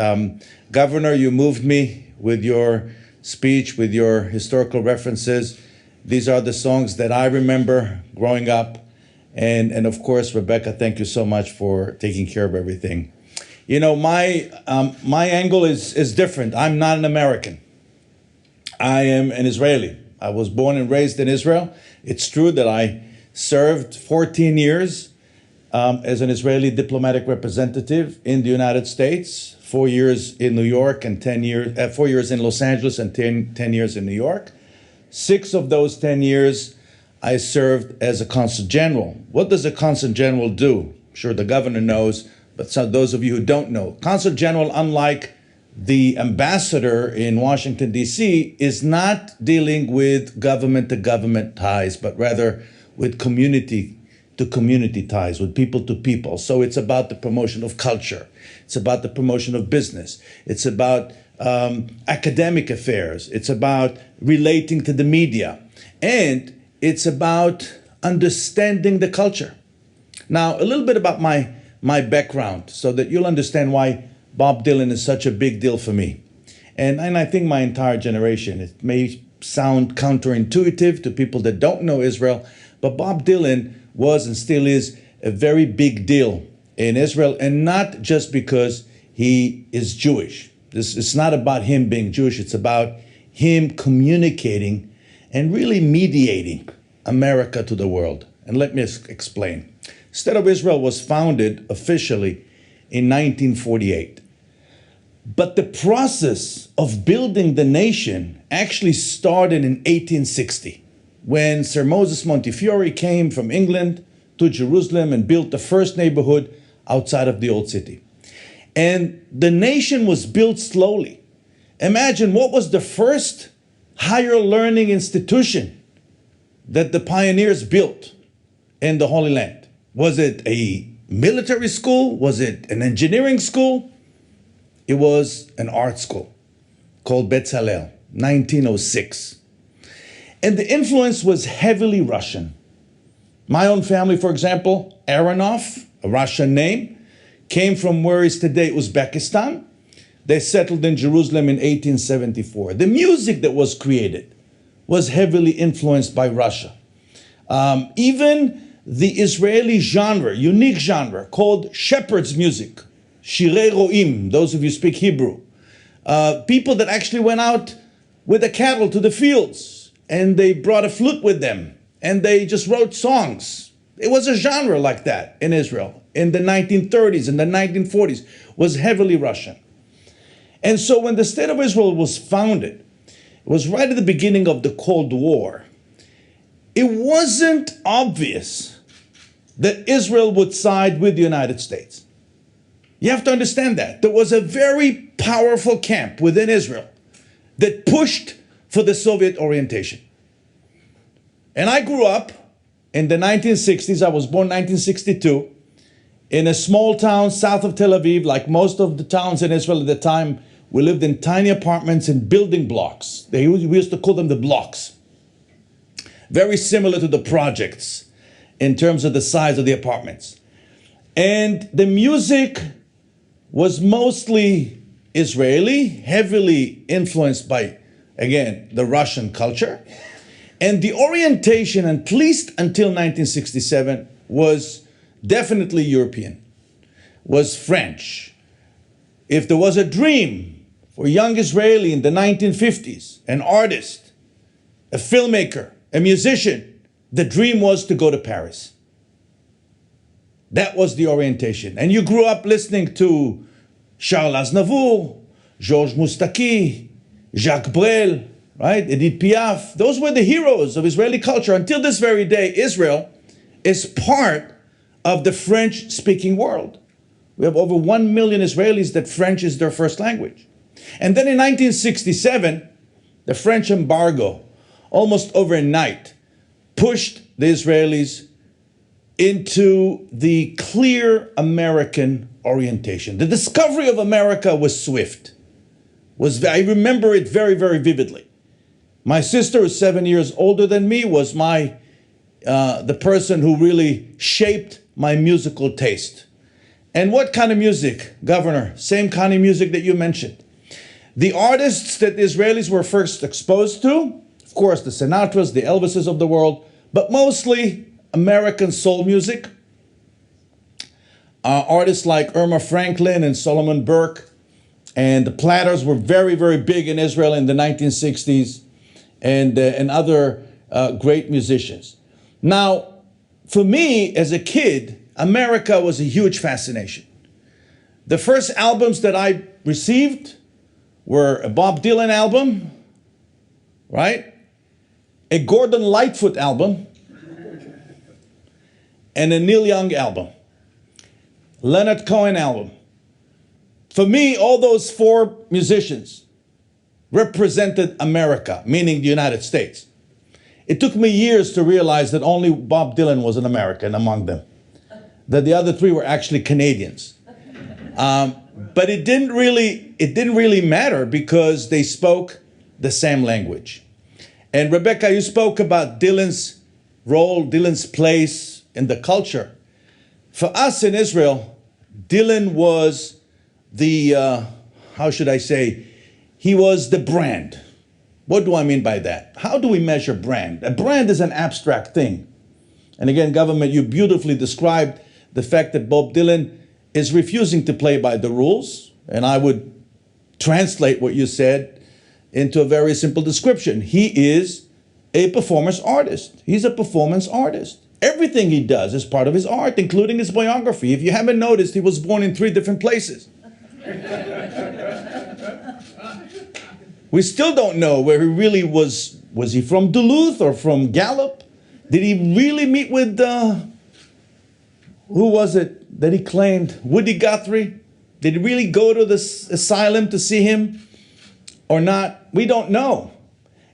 Governor, you moved me with your speech, with your historical references. These are the songs that I remember growing up. And of course, Rebecca, thank you so much for taking care of everything. You know, my angle is different. I'm not an American. I am an Israeli. I was born and raised in Israel. It's true that I served 14 years as an Israeli diplomatic representative in the United States, 4 years in New York and 4 years in Los Angeles and 10 years in New York. 6 of those 10 years, I served as a consul general. What does a consul general do? I'm sure the governor knows, but those of you who don't know, consul general, unlike the ambassador in Washington, D.C., is not dealing with government-to-government ties, but rather with community-to-community ties, with people-to-people. So it's about the promotion of culture. It's about the promotion of business. It's about academic affairs. It's about relating to the media. And it's about understanding the culture. Now, a little bit about my background so that you'll understand why Bob Dylan is such a big deal for me. And I think my entire generation. It may sound counterintuitive to people that don't know Israel, but Bob Dylan was and still is a very big deal in Israel, and not just because he is Jewish. It's not about him being Jewish. It's about him communicating and really mediating America to the world. And let me explain. State of Israel was founded officially in 1948. But the process of building the nation actually started in 1860, when Sir Moses Montefiore came from England to Jerusalem and built the first neighborhood outside of the old city. And the nation was built slowly. Imagine, what was the first higher learning institution that the pioneers built in the Holy Land? Was it a military school? Was it an engineering school? It was an art school called Betzalel, 1906. And the influence was heavily Russian. My own family, for example, Aronov, a Russian name, came from where is today Uzbekistan. They settled in Jerusalem in 1874. The music that was created was heavily influenced by Russia. Even the Israeli genre, unique genre, called shepherd's music, shirei ro'im, those of you who speak Hebrew, people that actually went out with the cattle to the fields, and they brought a flute with them, and they just wrote songs. It was a genre like that in Israel in the 1930s and the 1940s, was heavily Russian. And so when the State of Israel was founded, it was right at the beginning of the Cold War. It wasn't obvious that Israel would side with the United States. You have to understand that. There was a very powerful camp within Israel that pushed for the Soviet orientation. And I grew up in the 1960s. I was born in 1962 in a small town south of Tel Aviv. Like most of the towns in Israel at the time, we lived in tiny apartments in building blocks. We used to call them the blocks. Very similar to the projects in terms of the size of the apartments. And the music was mostly Israeli, heavily influenced by, again, the Russian culture. And the orientation, at least until 1967, was definitely European, was French. If there was a dream for a young Israeli in the 1950s, an artist, a filmmaker, a musician, the dream was to go to Paris. That was the orientation. And you grew up listening to Charles Aznavour, Georges Moustaki, Jacques Brel, right? Edith Piaf. Those were the heroes of Israeli culture. Until this very day, Israel is part of the French-speaking world. We have over 1 million Israelis that French is their first language. And then in 1967, the French embargo, almost overnight, pushed the Israelis into the clear American orientation. The discovery of America was swift. I remember it very, very vividly. My sister, who's 7 years older than me, was the person who really shaped my musical taste. And what kind of music, Governor? Same kind of music that you mentioned. The artists that the Israelis were first exposed to, of course, the Sinatras, the Elvises of the world, but mostly American soul music. Artists like Irma Franklin and Solomon Burke and the Platters were very, very big in Israel in the 1960s, and other great musicians. Now, for me as a kid, America was a huge fascination. The first albums that I received were a Bob Dylan album, right? A Gordon Lightfoot album, and a Neil Young album, Leonard Cohen album. For me, all those four musicians represented America, meaning the United States. It took me years to realize that only Bob Dylan was an American among them, that the other three were actually Canadians. But it didn't really matter because they spoke the same language. And Rebecca, you spoke about Dylan's role, Dylan's place in the culture. For us in Israel, Dylan was the, how should I say, he was the brand. What do I mean by that? How do we measure brand? A brand is an abstract thing. And again, government, you beautifully described the fact that Bob Dylan is refusing to play by the rules. And I would translate what you said into a very simple description. He is a performance artist. He's a performance artist. Everything he does is part of his art, including his biography. If you haven't noticed, he was born in 3 different places. We still don't know where he really was. Was he from Duluth or from Gallup? Did he really meet with, who was it that he claimed? Woody Guthrie? Did he really go to this asylum to see him or not? We don't know.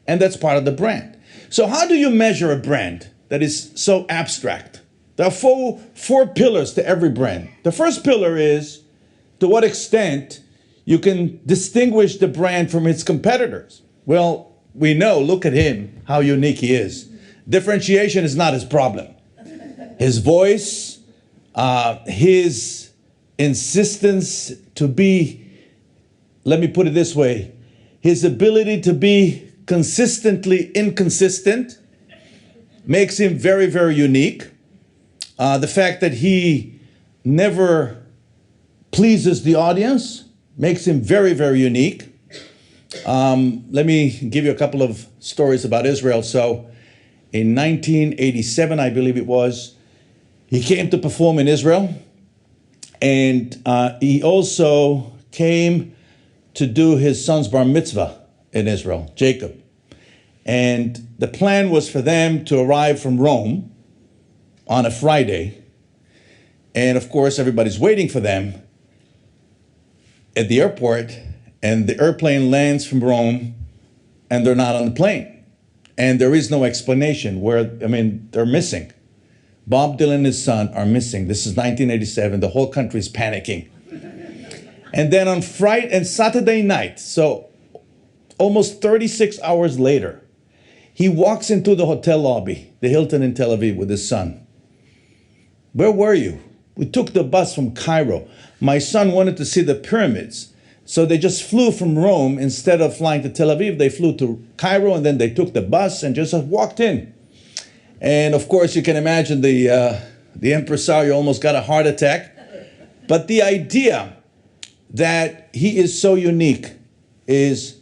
And that's part of the brand. So how do you measure a brand that is so abstract? There are four pillars to every brand. The first pillar is to what extent you can distinguish the brand from its competitors. Well, we know, look at him, how unique he is. Differentiation is not his problem. His voice, his insistence to be, let me put it this way, his ability to be consistently inconsistent makes him very, very unique. The fact that he never pleases the audience makes him very, very unique. Let me give you a couple of stories about Israel. So in 1987, I believe it was, he came to perform in Israel. And he also came to do his son's bar mitzvah in Israel, Jacob. And the plan was for them to arrive from Rome on a Friday. And of course, everybody's waiting for them at the airport, and the airplane lands from Rome, and they're not on the plane. And there is no explanation they're missing. Bob Dylan and his son are missing. This is 1987. The whole country is panicking. And then on Friday and Saturday night, so almost 36 hours later, he walks into the hotel lobby, the Hilton in Tel Aviv, with his son. Where were you? We took the bus from Cairo. My son wanted to see the pyramids. So they just flew from Rome. Instead of flying to Tel Aviv, they flew to Cairo, and then they took the bus and just walked in. And of course, you can imagine the impresario almost got a heart attack. But the idea that he is so unique is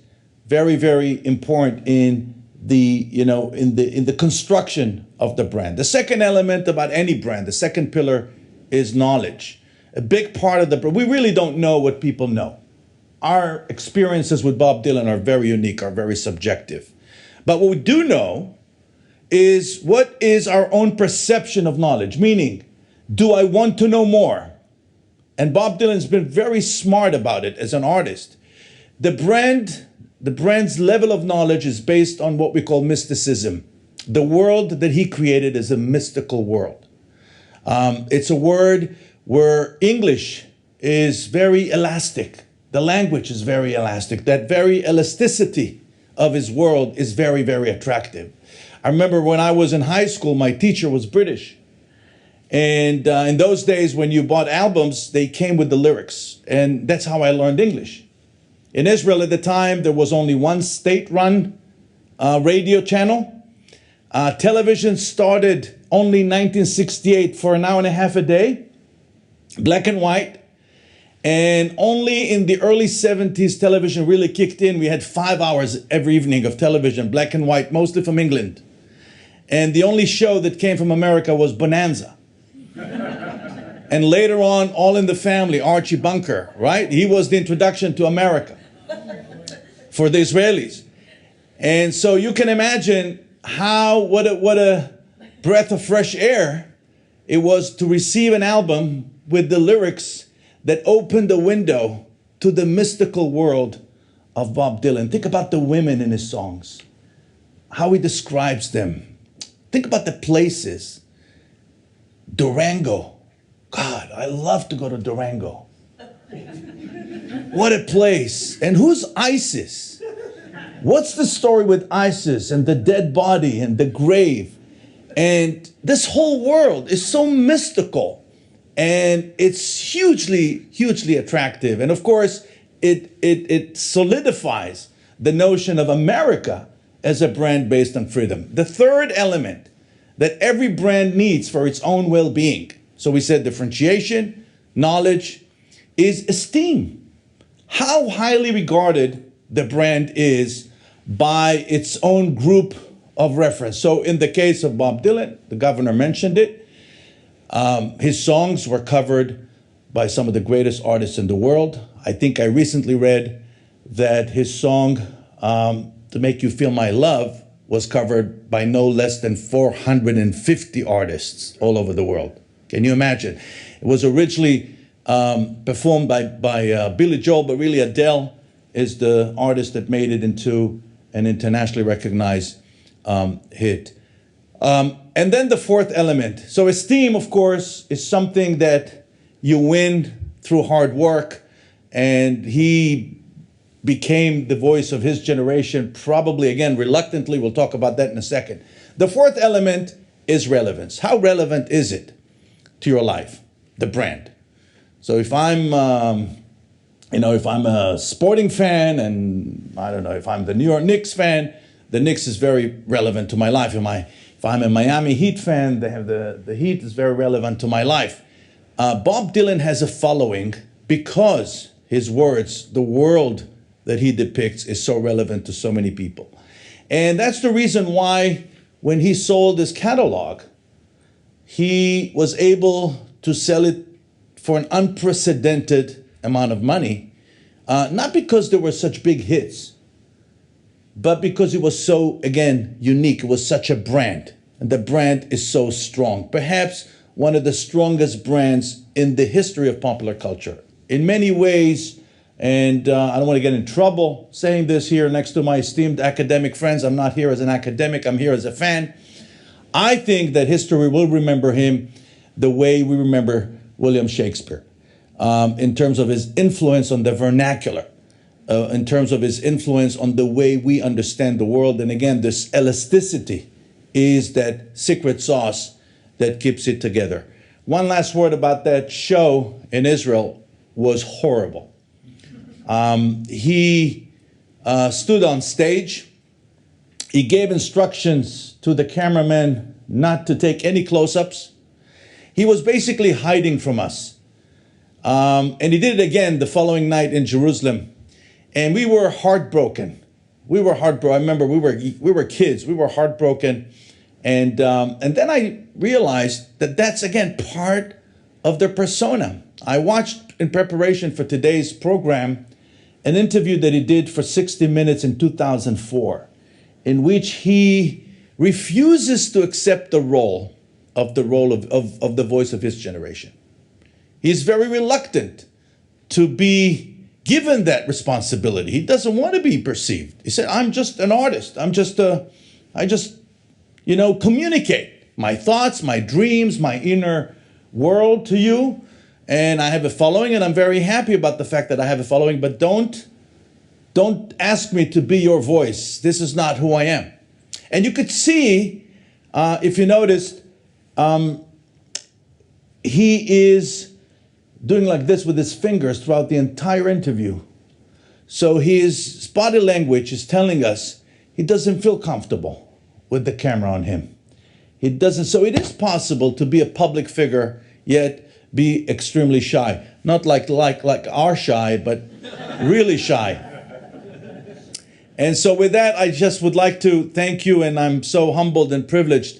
very, very important in the construction of the brand. The second element about any brand, the second pillar, is knowledge. A big part of the brand, we really don't know what people know. Our experiences with Bob Dylan are very unique, are very subjective. But what we do know is what is our own perception of knowledge, meaning, do I want to know more? And Bob Dylan's been very smart about it as an artist. The brand's level of knowledge is based on what we call mysticism. The world that he created is a mystical world. It's a word where English is very elastic. The language is very elastic. That very elasticity of his world is very, very attractive. I remember when I was in high school, my teacher was British. And in those days, when you bought albums, they came with the lyrics. And that's how I learned English. In Israel at the time, there was only one state-run radio channel. Television started only 1968 for an hour and a half a day, black and white. And only in the early 70s, television really kicked in. We had 5 hours every evening of television, black and white, mostly from England. And the only show that came from America was Bonanza. And later on, All in the Family, Archie Bunker, right? He was the introduction to America for the Israelis. And so you can imagine what a breath of fresh air it was to receive an album with the lyrics that opened the window to the mystical world of Bob Dylan. Think about the women in his songs, how he describes them. Think about the places. Durango. God, I love to go to Durango. What a place. And who's Isis? What's the story with Isis and the dead body and the grave? And this whole world is so mystical. And it's hugely, hugely attractive. And of course, it solidifies the notion of America as a brand based on freedom. The third element that every brand needs for its own well-being, so we said differentiation, knowledge, is esteem. How highly regarded the brand is by its own group of reference. So in the case of Bob Dylan, the governor mentioned it, his songs were covered by some of the greatest artists in the world. I think I recently read that his song, To Make You Feel My Love, was covered by no less than 450 artists all over the world. Can you imagine? It was originally performed by Billy Joel, but really Adele is the artist that made it into an internationally recognized hit. And then the fourth element. So esteem, of course, is something that you win through hard work. And he became the voice of his generation, probably, again, reluctantly. We'll talk about that in a second. The fourth element is relevance. How relevant is it to your life, the brand? So if I'm, if I'm a sporting fan, and I don't know, if I'm the New York Knicks fan, the Knicks is very relevant to my life. If I'm a Miami Heat fan, they have the Heat is very relevant to my life. Bob Dylan has a following because his words, the world that he depicts, is so relevant to so many people. And that's the reason why when he sold his catalog, he was able to sell it for an unprecedented amount of money, not because there were such big hits, but because it was so, again, unique. It was such a brand, and the brand is so strong. Perhaps one of the strongest brands in the history of popular culture. In many ways, and I don't want to get in trouble saying this here next to my esteemed academic friends. I'm not here as an academic, I'm here as a fan. I think that history will remember him the way we remember William Shakespeare, in terms of his influence on the vernacular, in terms of his influence on the way we understand the world. And again, this elasticity is that secret sauce that keeps it together. One last word about that show in Israel was horrible. He stood on stage. He gave instructions to the cameraman not to take any close-ups. He was basically hiding from us. And he did it again the following night in Jerusalem. And we were heartbroken. We were heartbroken. I remember we were kids. We were heartbroken. And then I realized that that's, again, part of their persona. I watched, in preparation for today's program, an interview that he did for 60 Minutes in 2004, in which he refuses to accept the role of the voice of his generation. He's very reluctant to be given that responsibility. He doesn't want to be perceived. He said, I'm just an artist. I just communicate my thoughts, my dreams, my inner world to you. And I have a following, and I'm very happy about the fact that I have a following, but don't ask me to be your voice. This is not who I am. And you could see, if you noticed, he is doing like this with his fingers throughout the entire interview. So his body language is telling us he doesn't feel comfortable with the camera on him. He doesn't. So it is possible to be a public figure, yet be extremely shy. Not like our shy, but really shy. And so with that, I just would like to thank you, and I'm so humbled and privileged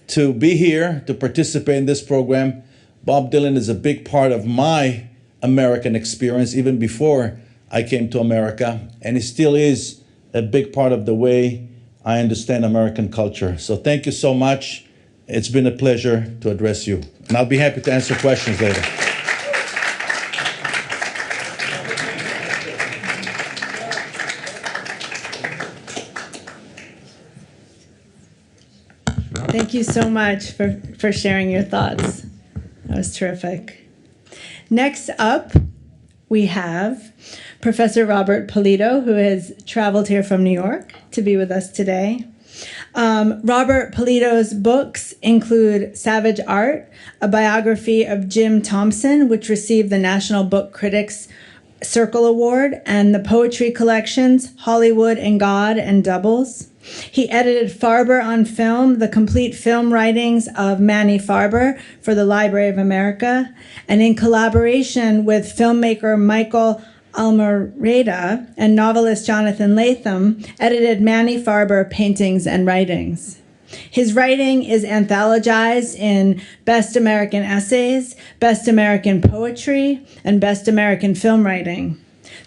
to be here, to participate in this program. Bob Dylan is a big part of my American experience, even before I came to America, and he still is a big part of the way I understand American culture. So thank you so much. It's been a pleasure to address you, and I'll be happy to answer questions later. Thank you so much for sharing your thoughts. That was terrific. Next up, we have Professor Robert Polito, who has traveled here from New York to be with us today. Robert Polito's books include Savage Art, a biography of Jim Thompson, which received the National Book Critics Circle Award, and the poetry collections Hollywood and God and Doubles. He edited Farber on Film, the complete film writings of Manny Farber for the Library of America, and in collaboration with filmmaker Michael Almereyda and novelist Jonathan Latham, edited Manny Farber paintings and writings. His writing is anthologized in Best American Essays, Best American Poetry, and Best American Film Writing.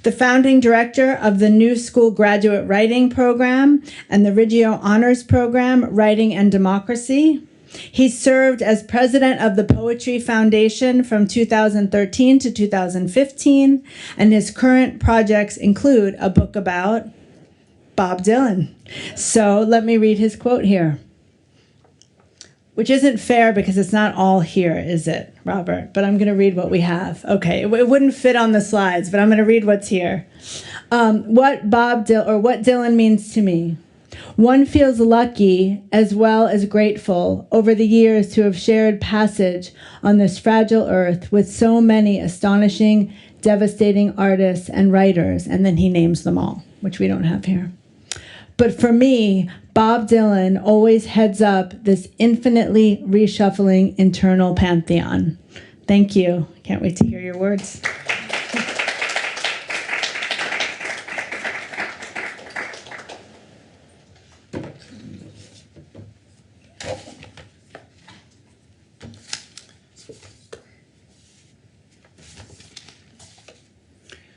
The founding director of the New School Graduate Writing Program and the Riggio Honors Program, Writing and Democracy. He served as president of the Poetry Foundation from 2013 to 2015, and his current projects include a book about Bob Dylan. So let me read his quote here, which isn't fair because it's not all here, is it, Robert? But I'm going to read what we have. Okay, it wouldn't fit on the slides, but I'm going to read what's here. What Dylan means to me. One feels lucky as well as grateful over the years to have shared passage on this fragile earth with so many astonishing, devastating artists and writers, and then he names them all, which we don't have here. But for me, Bob Dylan always heads up this infinitely reshuffling internal pantheon. Thank you. Can't wait to hear your words.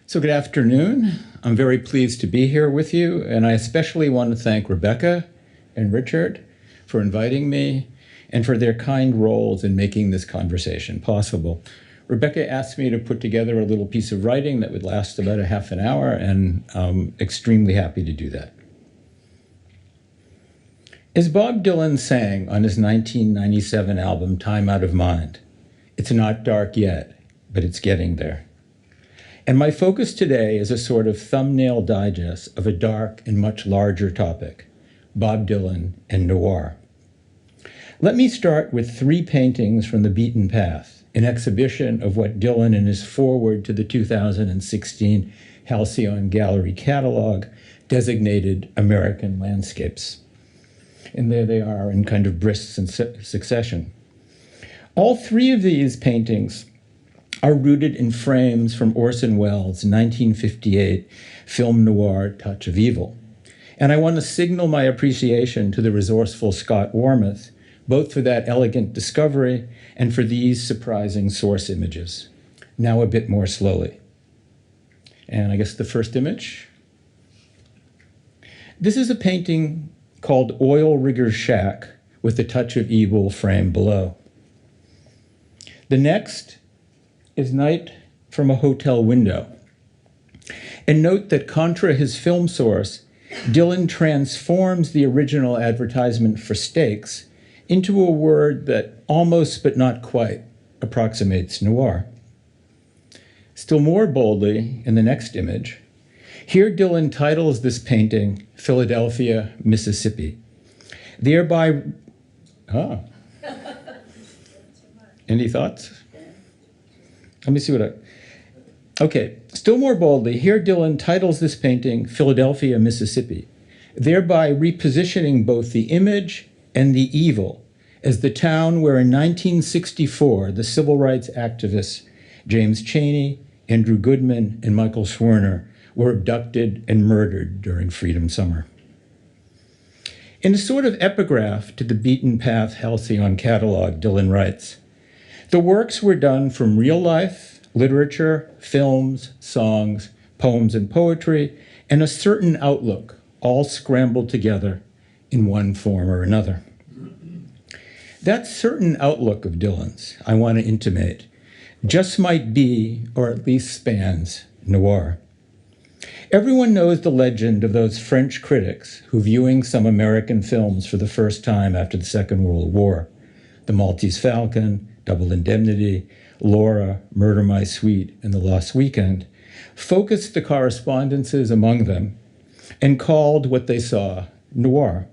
So good afternoon. I'm very pleased to be here with you, and I especially want to thank Rebecca and Richard for inviting me and for their kind roles in making this conversation possible. Rebecca asked me to put together a little piece of writing that would last about a half an hour, and I'm extremely happy to do that. As Bob Dylan sang on his 1997 album, Time Out of Mind, it's not dark yet, but it's getting there. And my focus today is a sort of thumbnail digest of a dark and much larger topic, Bob Dylan and noir. Let me start with 3 paintings from the beaten path, an exhibition of what Dylan in his foreword to the 2016 Halcyon Gallery catalog designated American landscapes. And there they are in kind of brisk succession. All 3 of these paintings are rooted in frames from Orson Welles' 1958 film noir Touch of Evil. And I want to signal my appreciation to the resourceful Scott Warmoth, both for that elegant discovery and for these surprising source images. Now a bit more slowly. And I guess the first image. This is a painting called Oil Rigger's Shack with the Touch of Evil frame below. The next is Night from a Hotel Window. And note that contra his film source, Dylan transforms the original advertisement for steaks into a word that almost but not quite approximates noir. Still more boldly, in the next image, here Dylan titles this painting Philadelphia, Mississippi, thereby... Any thoughts? Let me see what Okay, still more boldly, here Dylan titles this painting Philadelphia, Mississippi, thereby repositioning both the image and the evil as the town where in 1964 the civil rights activists James Chaney, Andrew Goodman, and Michael Schwerner were abducted and murdered during Freedom Summer. In a sort of epigraph to the Beaten Path Halcyon catalog, Dylan writes, "The works were done from real life, literature, films, songs, poems, and poetry, and a certain outlook, all scrambled together in one form or another." That certain outlook of Dylan's, I want to intimate, just might be, or at least spans, noir. Everyone knows the legend of those French critics who, viewing some American films for the first time after the Second World War, The Maltese Falcon, Double Indemnity, Laura, Murder My Sweet, and The Lost Weekend, focused the correspondences among them and called what they saw noir.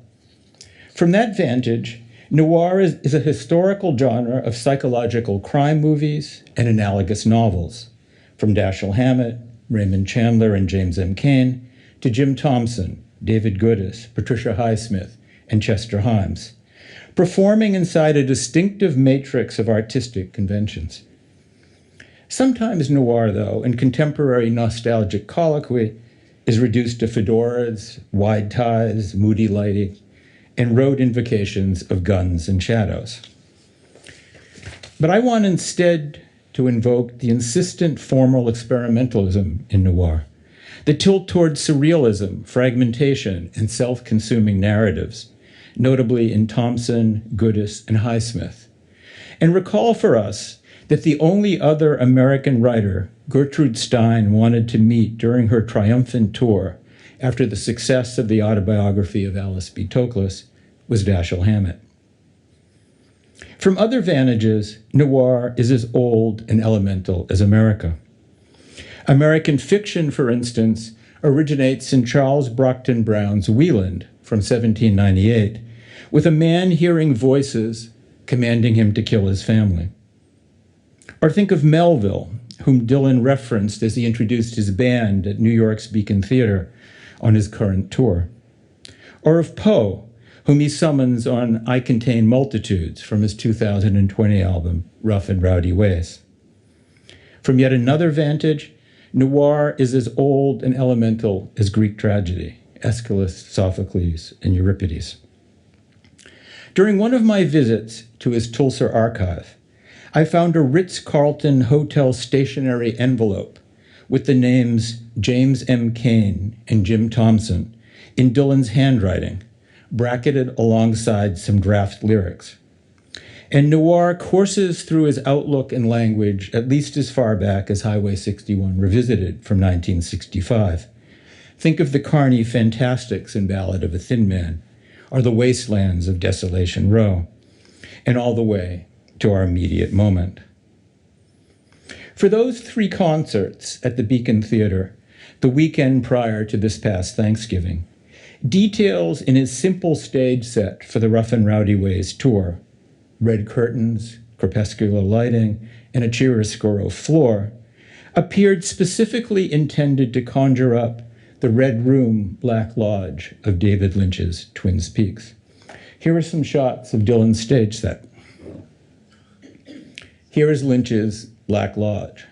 From that vantage, noir is a historical genre of psychological crime movies and analogous novels, from Dashiell Hammett, Raymond Chandler, and James M. Cain, to Jim Thompson, David Goodis, Patricia Highsmith, and Chester Himes, performing inside a distinctive matrix of artistic conventions. Sometimes noir, though, in contemporary nostalgic colloquy, is reduced to fedoras, wide ties, moody lighting, and rote invocations of guns and shadows. But I want instead to invoke the insistent formal experimentalism in noir, the tilt towards surrealism, fragmentation, and self-consuming narratives, notably in Thompson, Goodis, and Highsmith, and recall for us that the only other American writer Gertrude Stein wanted to meet during her triumphant tour after the success of the autobiography of Alice B. Toklas was Dashiell Hammett. From other vantages, noir is as old and elemental as America. American fiction, for instance, originates in Charles Brockton Brown's Wieland from 1798, with a man hearing voices commanding him to kill his family. Or think of Melville, whom Dylan referenced as he introduced his band at New York's Beacon Theater on his current tour. or of Poe, whom he summons on I Contain Multitudes from his 2020 album, Rough and Rowdy Ways. From yet another vantage, noir is as old and elemental as Greek tragedy, Aeschylus, Sophocles, and Euripides. During one of my visits to his Tulsa archive, I found a Ritz-Carlton hotel stationery envelope with the names James M. Cain and Jim Thompson in Dylan's handwriting, bracketed alongside some draft lyrics. And noir courses through his outlook and language at least as far back as Highway 61 Revisited from 1965. Think of the Carney Fantastics in Ballad of a Thin Man, or the wastelands of Desolation Row, and all the way to our immediate moment. For those 3 concerts at the Beacon Theater, the weekend prior to this past Thanksgiving, details in his simple stage set for the Rough and Rowdy Ways tour, red curtains, crepuscular lighting, and a chiaroscuro floor, appeared specifically intended to conjure up the Red Room, Black Lodge of David Lynch's Twin Peaks. Here are some shots of Dylan's stage set. Here is Lynch's Black Lodge.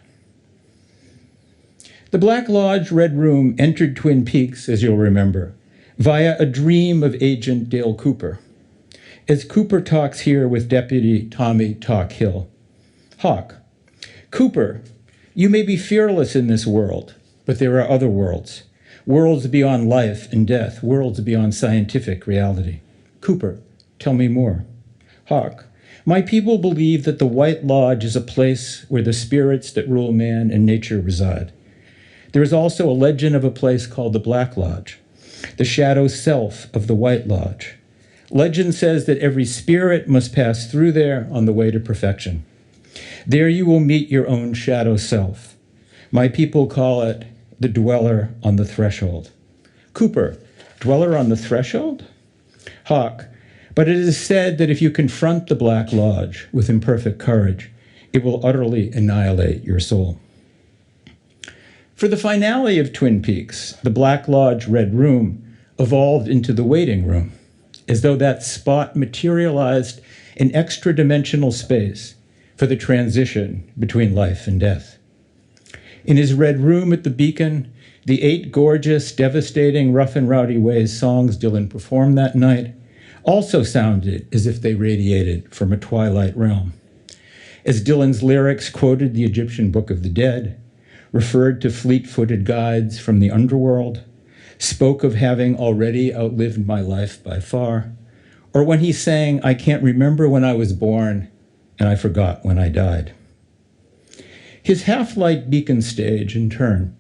The Black Lodge Red Room entered Twin Peaks, as you'll remember, via a dream of Agent Dale Cooper, as Cooper talks here with Deputy Tommy Talk Hill. Hawk, Cooper, you may be fearless in this world, but there are other worlds. Worlds beyond life and death, worlds beyond scientific reality. Cooper, tell me more. Hawk, my people believe that the White Lodge is a place where the spirits that rule man and nature reside. There is also a legend of a place called the Black Lodge, the shadow self of the White Lodge. Legend says that every spirit must pass through there on the way to perfection. There you will meet your own shadow self. My people call it the dweller on the threshold. Cooper, dweller on the threshold? Hawk, but it is said that if you confront the Black Lodge with imperfect courage, it will utterly annihilate your soul. For the finale of Twin Peaks, the Black Lodge Red Room evolved into the waiting room, as though that spot materialized an extra-dimensional space for the transition between life and death. In his Red Room at the Beacon, the 8 gorgeous, devastating, Rough and Rowdy Ways songs Dylan performed that night also sounded as if they radiated from a twilight realm. As Dylan's lyrics quoted the Egyptian Book of the Dead, referred to fleet-footed guides from the underworld, spoke of having already outlived my life by far, or when he sang, I can't remember when I was born, and I forgot when I died. His half-light Beacon stage, in turn,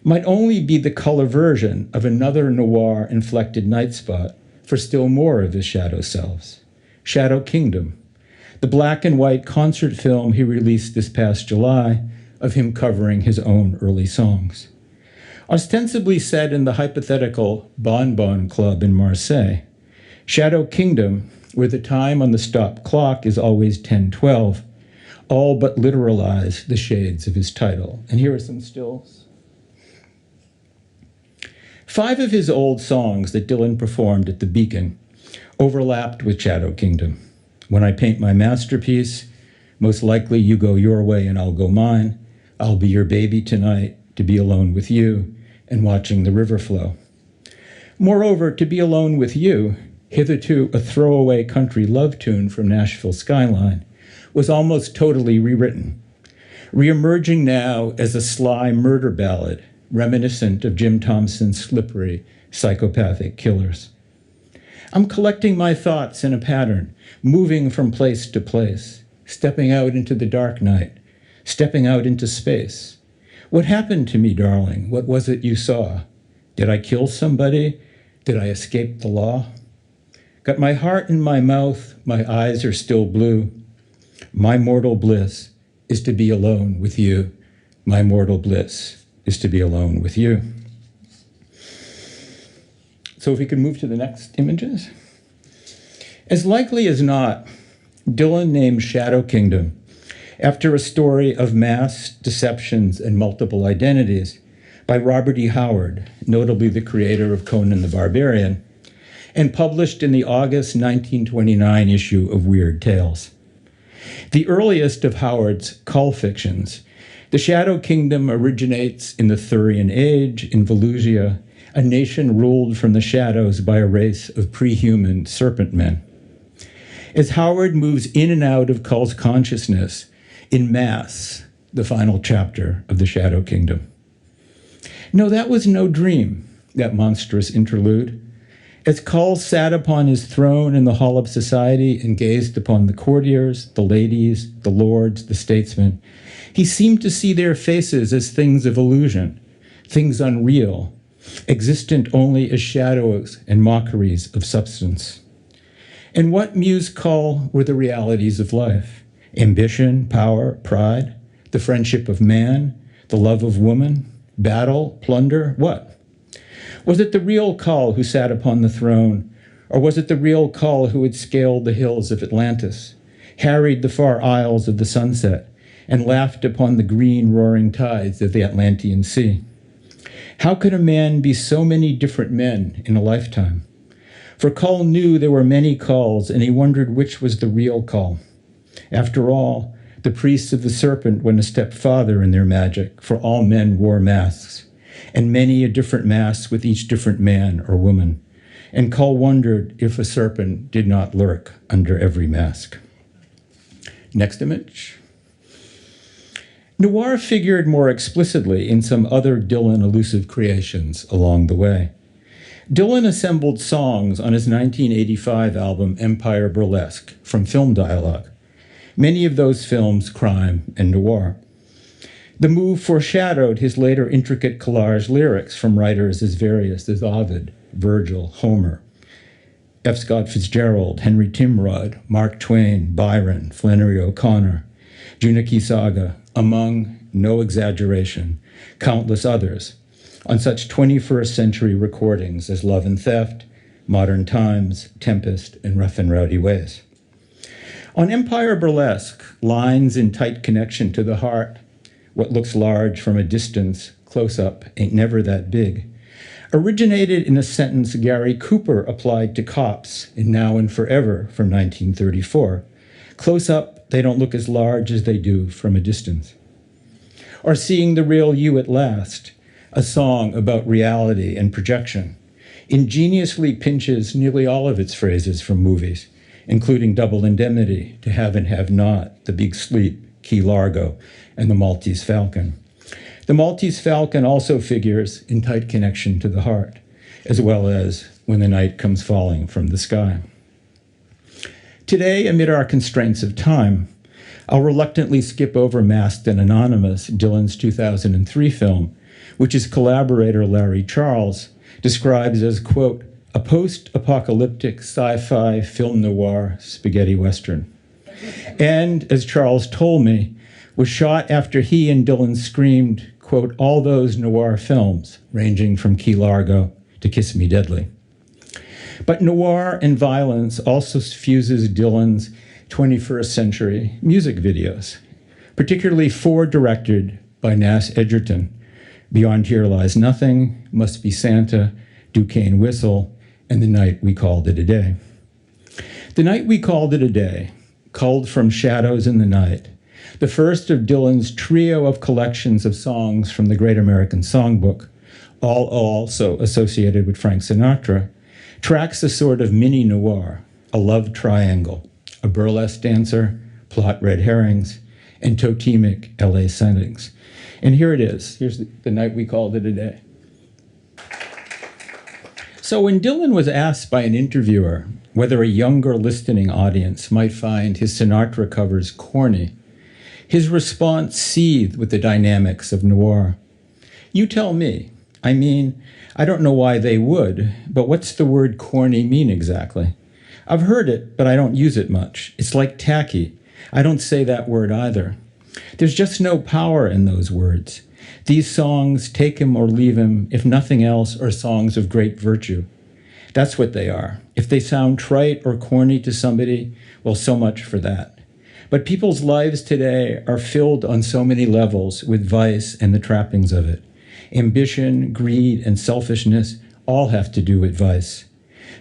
might only be the color version of another noir-inflected night spot for still more of his shadow selves, Shadow Kingdom, the black and white concert film he released this past July of him covering his own early songs. Ostensibly set in the hypothetical Bon Bon Club in Marseille, Shadow Kingdom, where the time on the stop clock is always 10:12, all but literalize the shades of his title. And here are some stills. 5 of his old songs that Dylan performed at the Beacon overlapped with Shadow Kingdom. When I paint my masterpiece, most likely you go your way and I'll go mine. I'll be your baby tonight, to be alone with you and watching the river flow. Moreover, To Be Alone With You, hitherto a throwaway country love tune from Nashville Skyline, was almost totally rewritten, reemerging now as a sly murder ballad reminiscent of Jim Thompson's slippery, psychopathic killers. I'm collecting my thoughts in a pattern, moving from place to place, stepping out into the dark night, stepping out into space. What happened to me, darling? What was it you saw? Did I kill somebody? Did I escape the law? Got my heart in my mouth, my eyes are still blue. My mortal bliss is to be alone with you. My mortal bliss is to be alone with you. So if we could move to the next images. As likely as not, Dylan named Shadow Kingdom after a story of mass deceptions and multiple identities by Robert E. Howard, notably the creator of Conan the Barbarian, and published in the August 1929 issue of Weird Tales. The earliest of Howard's cull fictions, The Shadow Kingdom originates in the Thurian Age in Volusia, a nation ruled from the shadows by a race of pre-human serpent men. As Howard moves in and out of Cull's consciousness, in Mass, the final chapter of The Shadow Kingdom. No, that was no dream, that monstrous interlude. As Cull sat upon his throne in the hall of society and gazed upon the courtiers, the ladies, the lords, the statesmen, he seemed to see their faces as things of illusion, things unreal, existent only as shadows and mockeries of substance. And what mused Cull were the realities of life? Ambition, power, pride, the friendship of man, the love of woman, battle, plunder, what? Was it the real Cull who sat upon the throne, or was it the real Cull who had scaled the hills of Atlantis, harried the far isles of the sunset, and laughed upon the green roaring tides of the Atlantean Sea? How could a man be so many different men in a lifetime? For Cull knew there were many Culls, and he wondered which was the real Cull. After all, the priests of the serpent went a step farther in their magic, for all men wore masks, and many a different mask with each different man or woman. And Cull wondered if a serpent did not lurk under every mask. Next image. Noir figured more explicitly in some other Dylan elusive creations along the way. Dylan assembled songs on his 1985 album Empire Burlesque from film dialogue. Many of those films crime and noir. The move foreshadowed his later intricate collage lyrics from writers as various as Ovid, Virgil, Homer, F. Scott Fitzgerald, Henry Timrod, Mark Twain, Byron, Flannery O'Connor, Junaki Saga, among, no exaggeration, countless others, on such 21st century recordings as Love and Theft, Modern Times, Tempest, and Rough and Rowdy Ways. On Empire Burlesque, lines in tight connection to the heart, what looks large from a distance, close up, ain't never that big, originated in a sentence Gary Cooper applied to cops in Now and Forever from 1934. Close up, they don't look as large as they do from a distance. Or Seeing the Real You at Last, a song about reality and projection, ingeniously pinches nearly all of its phrases from movies, including Double Indemnity, To Have and Have Not, The Big Sleep, Key Largo, and The Maltese Falcon. The Maltese Falcon also figures in tight connection to the heart, as well as When the Night Comes Falling from the Sky. Today, amid our constraints of time, I'll reluctantly skip over Masked and Anonymous, Dylan's 2003 film, which his collaborator Larry Charles describes as, quote, a post-apocalyptic sci-fi film noir spaghetti western. And, as Charles told me, was shot after he and Dylan screamed, quote, all those noir films, ranging from Key Largo to Kiss Me Deadly. But noir and violence also fuses Dylan's 21st century music videos, particularly 4 directed by Nas Edgerton, Beyond Here Lies Nothing, Must Be Santa, Duquesne Whistle, and The Night We Called It a Day. The Night We Called It a Day, culled from Shadows in the Night, the first of Dylan's trio of collections of songs from the Great American Songbook, all also associated with Frank Sinatra, tracks a sort of mini-noir, a love triangle, a burlesque dancer, plot red herrings, and totemic LA settings. And here it is. Here's the Night We Called It a Day. So when Dylan was asked by an interviewer whether a younger listening audience might find his Sinatra covers corny, his response seethed with the dynamics of noir. You tell me. I mean, I don't know why they would, but what's the word corny mean exactly? I've heard it, but I don't use it much. It's like tacky. I don't say that word either. There's just no power in those words. These songs, take him or leave him, if nothing else, are songs of great virtue. That's what they are. If they sound trite or corny to somebody, well, so much for that. But people's lives today are filled on so many levels with vice and the trappings of it. Ambition, greed, and selfishness all have to do with vice.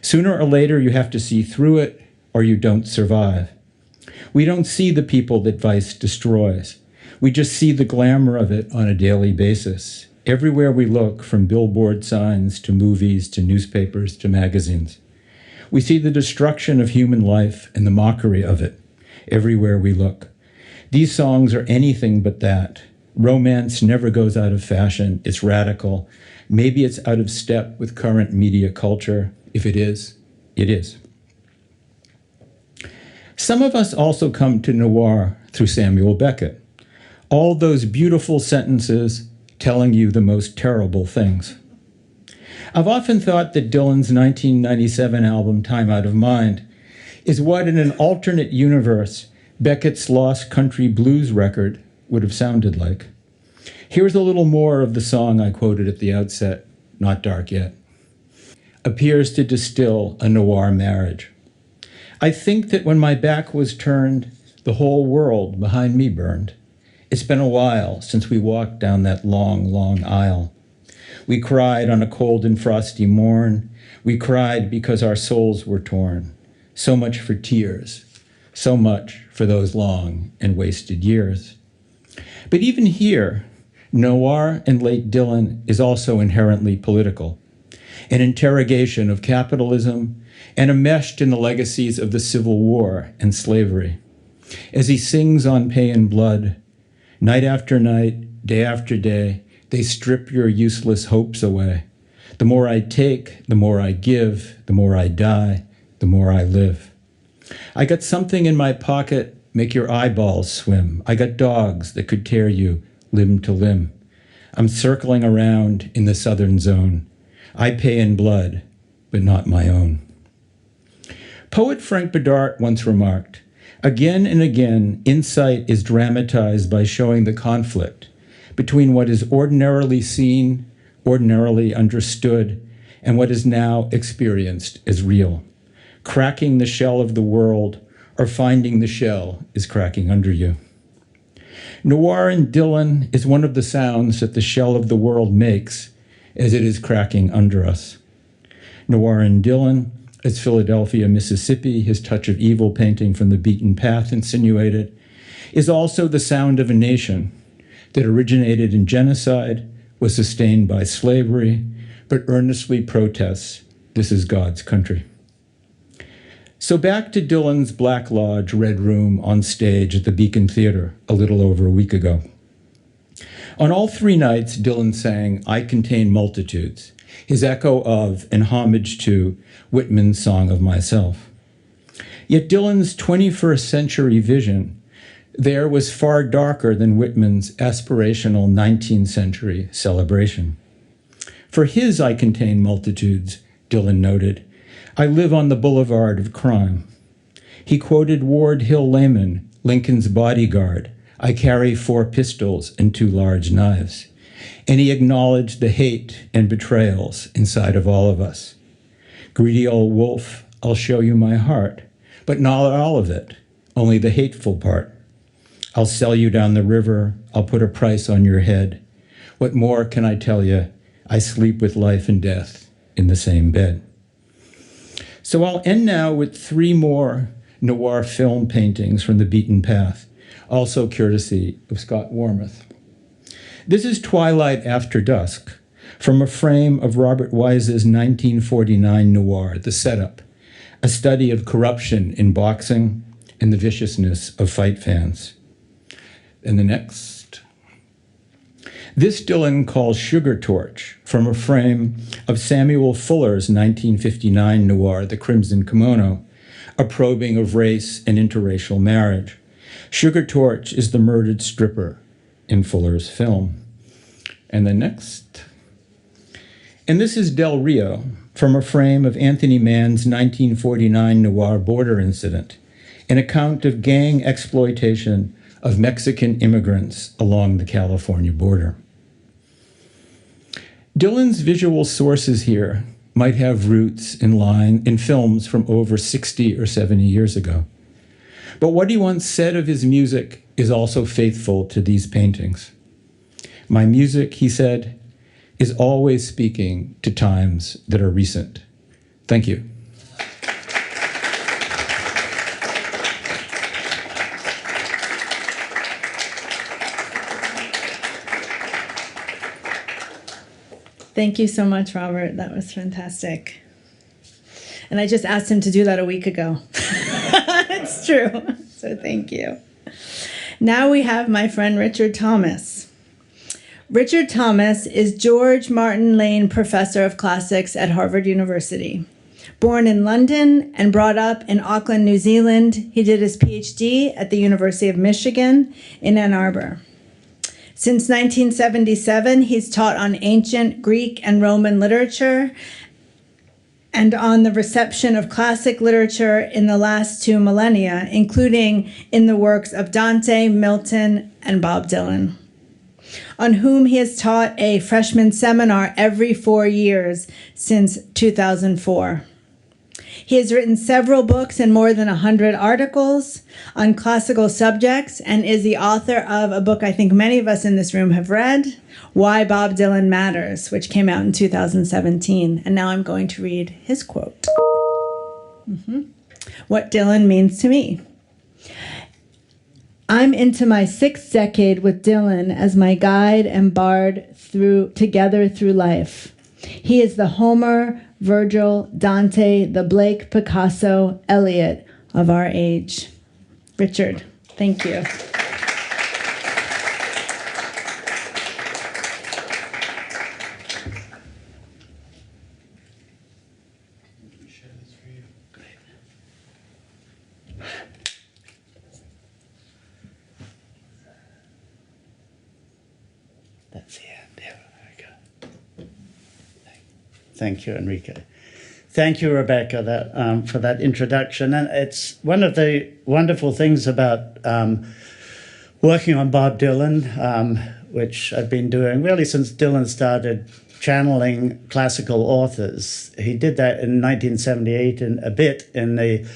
Sooner or later, you have to see through it, or you don't survive. We don't see the people that vice destroys. We just see the glamour of it on a daily basis. Everywhere we look, from billboard signs to movies to newspapers to magazines. We see the destruction of human life and the mockery of it everywhere we look. These songs are anything but that. Romance never goes out of fashion. It's radical. Maybe it's out of step with current media culture. If it is, it is. Some of us also come to noir through Samuel Beckett. All those beautiful sentences telling you the most terrible things. I've often thought that Dylan's 1997 album, Time Out of Mind, is what in an alternate universe Beckett's Lost Country Blues record would have sounded like. Here's a little more of the song I quoted at the outset, Not Dark Yet. Appears to distill a noir marriage. I think that when my back was turned, the whole world behind me burned. It's been a while since we walked down that long, long aisle. We cried on a cold and frosty morn. We cried because our souls were torn. So much for tears, so much for those long and wasted years. But even here, noir and late Dylan is also inherently political. An interrogation of capitalism and enmeshed in the legacies of the Civil War and slavery. As he sings on Pay in Blood, night after night, day after day, they strip your useless hopes away. The more I take, the more I give, the more I die, the more I live. I got something in my pocket, make your eyeballs swim. I got dogs that could tear you limb to limb. I'm circling around in the southern zone. I pay in blood, but not my own. Poet Frank Bedard once remarked, again and again, insight is dramatized by showing the conflict between what is ordinarily seen, ordinarily understood, and what is now experienced as real. Cracking the shell of the world or finding the shell is cracking under you. Noir in Dylan is one of the sounds that the shell of the world makes as it is cracking under us. Noir in Dylan, as Philadelphia, Mississippi, his touch of evil painting from the beaten path insinuated, is also the sound of a nation that originated in genocide, was sustained by slavery, but earnestly protests, this is God's country. So back to Dylan's Black Lodge Red Room on stage at the Beacon Theater a little over a week ago. On all three nights, Dylan sang I Contain Multitudes, his echo of and homage to Whitman's Song of Myself. Yet Dylan's 21st century vision there was far darker than Whitman's aspirational 19th century celebration. For his I Contain Multitudes, Dylan noted, I live on the boulevard of crime. He quoted Ward Hill Layman, Lincoln's bodyguard, I carry 4 pistols and 2 large knives. And he acknowledged the hate and betrayals inside of all of us. Greedy old wolf, I'll show you my heart, but not all of it, only the hateful part. I'll sell you down the river, I'll put a price on your head. What more can I tell you? I sleep with life and death in the same bed. So I'll end now with 3 more noir film paintings from the beaten path, also courtesy of Scott Warmoth. This is Twilight After Dusk, from a frame of Robert Wise's 1949 noir, The Setup, a study of corruption in boxing and the viciousness of fight fans. And the next. This Dylan calls Sugar Torch, from a frame of Samuel Fuller's 1959 noir, The Crimson Kimono, a probing of race and interracial marriage. Sugar Torch is the murdered stripper in Fuller's film. And the next. And this is Del Rio, from a frame of Anthony Mann's 1949 noir Border Incident, an account of gang exploitation of Mexican immigrants along the California border. Dylan's visual sources here might have roots in films from over 60 or 70 years ago. But what he once said of his music is also faithful to these paintings. My music, he said, is always speaking to times that are recent. Thank you. Thank you so much, Robert. That was fantastic. And I just asked him to do that a week ago. It's true. So thank you. Now we have my friend Richard Thomas. Richard Thomas is George Martin Lane Professor of Classics at Harvard University. Born in London and brought up in Auckland, New Zealand, he did his PhD at the University of Michigan in Ann Arbor. Since 1977, he's taught on ancient Greek and Roman literature and on the reception of classic literature in the last 2 millennia, including in the works of Dante, Milton, and Bob Dylan, on whom he has taught a freshman seminar every 4 years since 2004. He has written several books and more than 100 articles on classical subjects and is the author of a book I think many of us in this room have read, Why Bob Dylan Matters, which came out in 2017. And now I'm going to read his quote. What Dylan means to me. I'm into my 6th decade with Dylan as my guide and bard together through life. He is the Homer, Virgil, Dante, the Blake, Picasso, Eliot of our age. Richard, thank you. That's the end. There we go. Thank you, Enrique. Thank you, Rebecca, for that introduction. And it's one of the wonderful things about working on Bob Dylan, which I've been doing really since Dylan started channeling classical authors. He did that in 1978 and a bit in the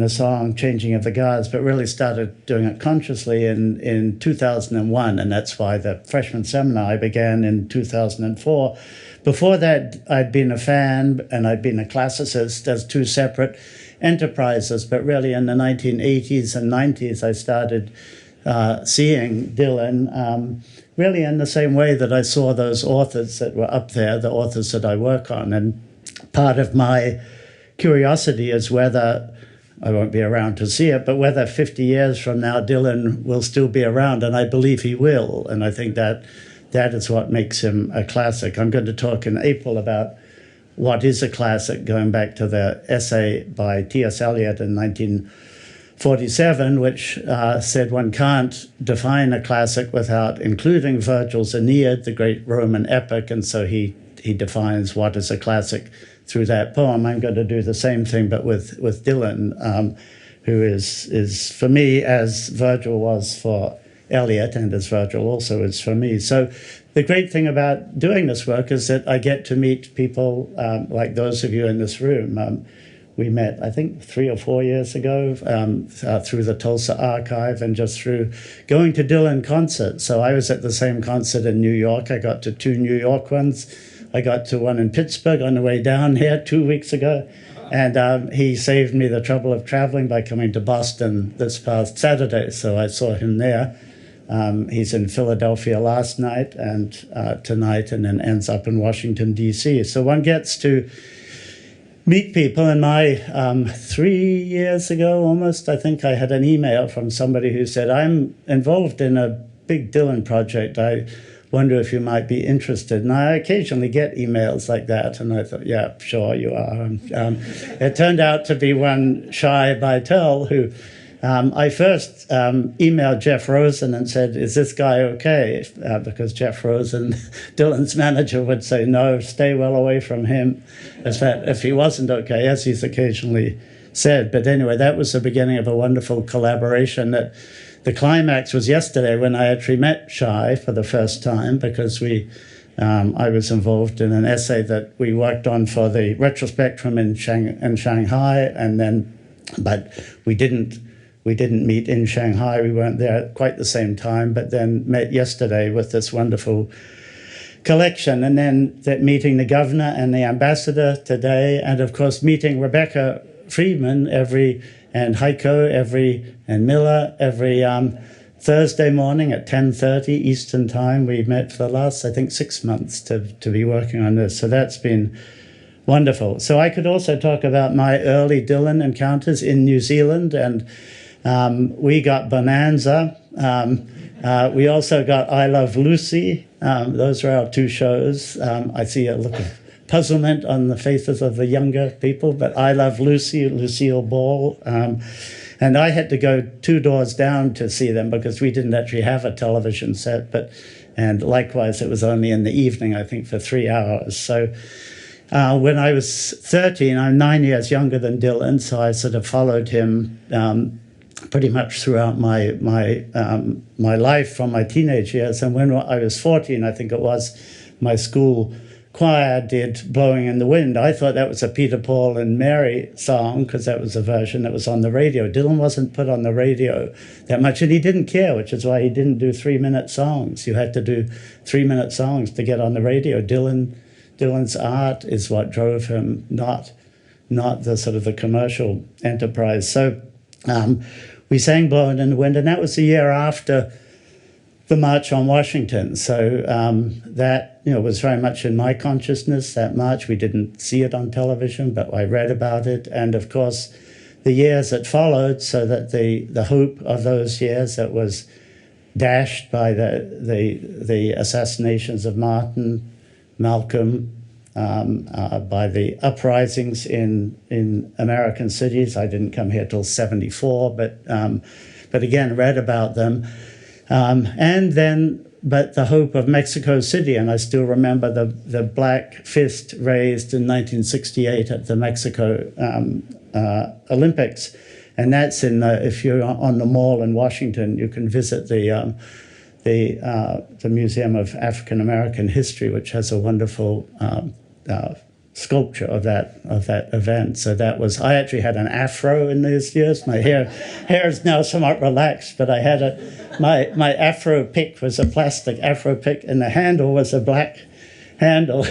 song Changing of the Guards, but really started doing it consciously in 2001, and that's why the freshman seminar began in 2004. Before that, I'd been a fan and I'd been a classicist as 2 separate enterprises, but really in the 1980s and 90s, I started seeing Dylan really in the same way that I saw those authors that were up there, the authors that I work on. And part of my curiosity is whether, I won't be around to see it, but whether 50 years from now Dylan will still be around, and I believe he will. And I think that is what makes him a classic. I'm going to talk in April about what is a classic, going back to the essay by T.S. Eliot in 1947, which said one can't define a classic without including Virgil's Aeneid, the great Roman epic, and so he defines what is a classic through that poem. I'm going to do the same thing, but with Dylan, who is for me as Virgil was for Eliot, and as Virgil also is for me. So the great thing about doing this work is that I get to meet people like those of you in this room. We met, I think, 3 or 4 years ago through the Tulsa Archive and just through going to Dylan concerts. So I was at the same concert in New York. I got to 2 New York ones. I got to one in Pittsburgh on the way down here 2 weeks ago. And he saved me the trouble of traveling by coming to Boston this past Saturday. So I saw him there. He's in Philadelphia last night and tonight, and then ends up in Washington, D.C. So one gets to meet people. And my 3 years ago, almost, I think I had an email from somebody who said, I'm involved in a big Dylan project. I wonder if you might be interested. And I occasionally get emails like that. And I thought, yeah, sure you are. It turned out to be one Shai Baitel, who I first emailed Jeff Rosen and said, is this guy okay? Because Jeff Rosen, Dylan's manager, would say, no, stay well away from him, if he wasn't okay, as he's occasionally said. But anyway, that was the beginning of a wonderful collaboration. That the climax was yesterday when I actually met Shai for the first time, because I was involved in an essay that we worked on for the Retrospectrum in Shanghai, and then, but we didn't meet in Shanghai. We weren't there at quite the same time, but then met yesterday with this wonderful collection. And then meeting the governor and the ambassador today, and of course meeting Rebecca Friedman and Heiko and Miller every Thursday morning at 10:30 Eastern Time. We met for the last, I think, 6 months to be working on this. So that's been wonderful. So I could also talk about my early Dylan encounters in New Zealand, and we got Bonanza. We also got I Love Lucy. Those were our two shows. I see a look of puzzlement on the faces of the younger people, but I Love Lucy, Lucille Ball. And I had to go 2 doors down to see them because we didn't actually have a television set. And likewise, it was only in the evening, I think, for 3 hours. So when I was 13, I'm 9 years younger than Dylan, so I sort of followed him pretty much throughout my life from my teenage years. And when I was 14, I think it was, my school choir did Blowing in the Wind. I thought that was a Peter, Paul and Mary song because that was a version that was on the radio. Dylan wasn't put on the radio that much, and he didn't care, which is why he didn't do 3-minute songs. You had to do 3-minute songs to get on the radio. Dylan's art is what drove him, not the sort of the commercial enterprise. So we sang Blowing in the Wind, and that was the year after the March on Washington. So that was very much in my consciousness, that march. We didn't see it on television, but I read about it. And of course, the years that followed, so that the hope of those years that was dashed by the assassinations of Martin, Malcolm, by the uprisings in American cities. I didn't come here till 1974, but again, read about them. But the hope of Mexico City, and I still remember the black fist raised in 1968 at the Mexico Olympics, and that's if you're on the Mall in Washington, you can visit the Museum of African American History, which has a wonderful sculpture of that event. So that was, I actually had an afro in those years. My hair is now somewhat relaxed, but I had my afro pick was a plastic afro pick, and the handle was a black handle.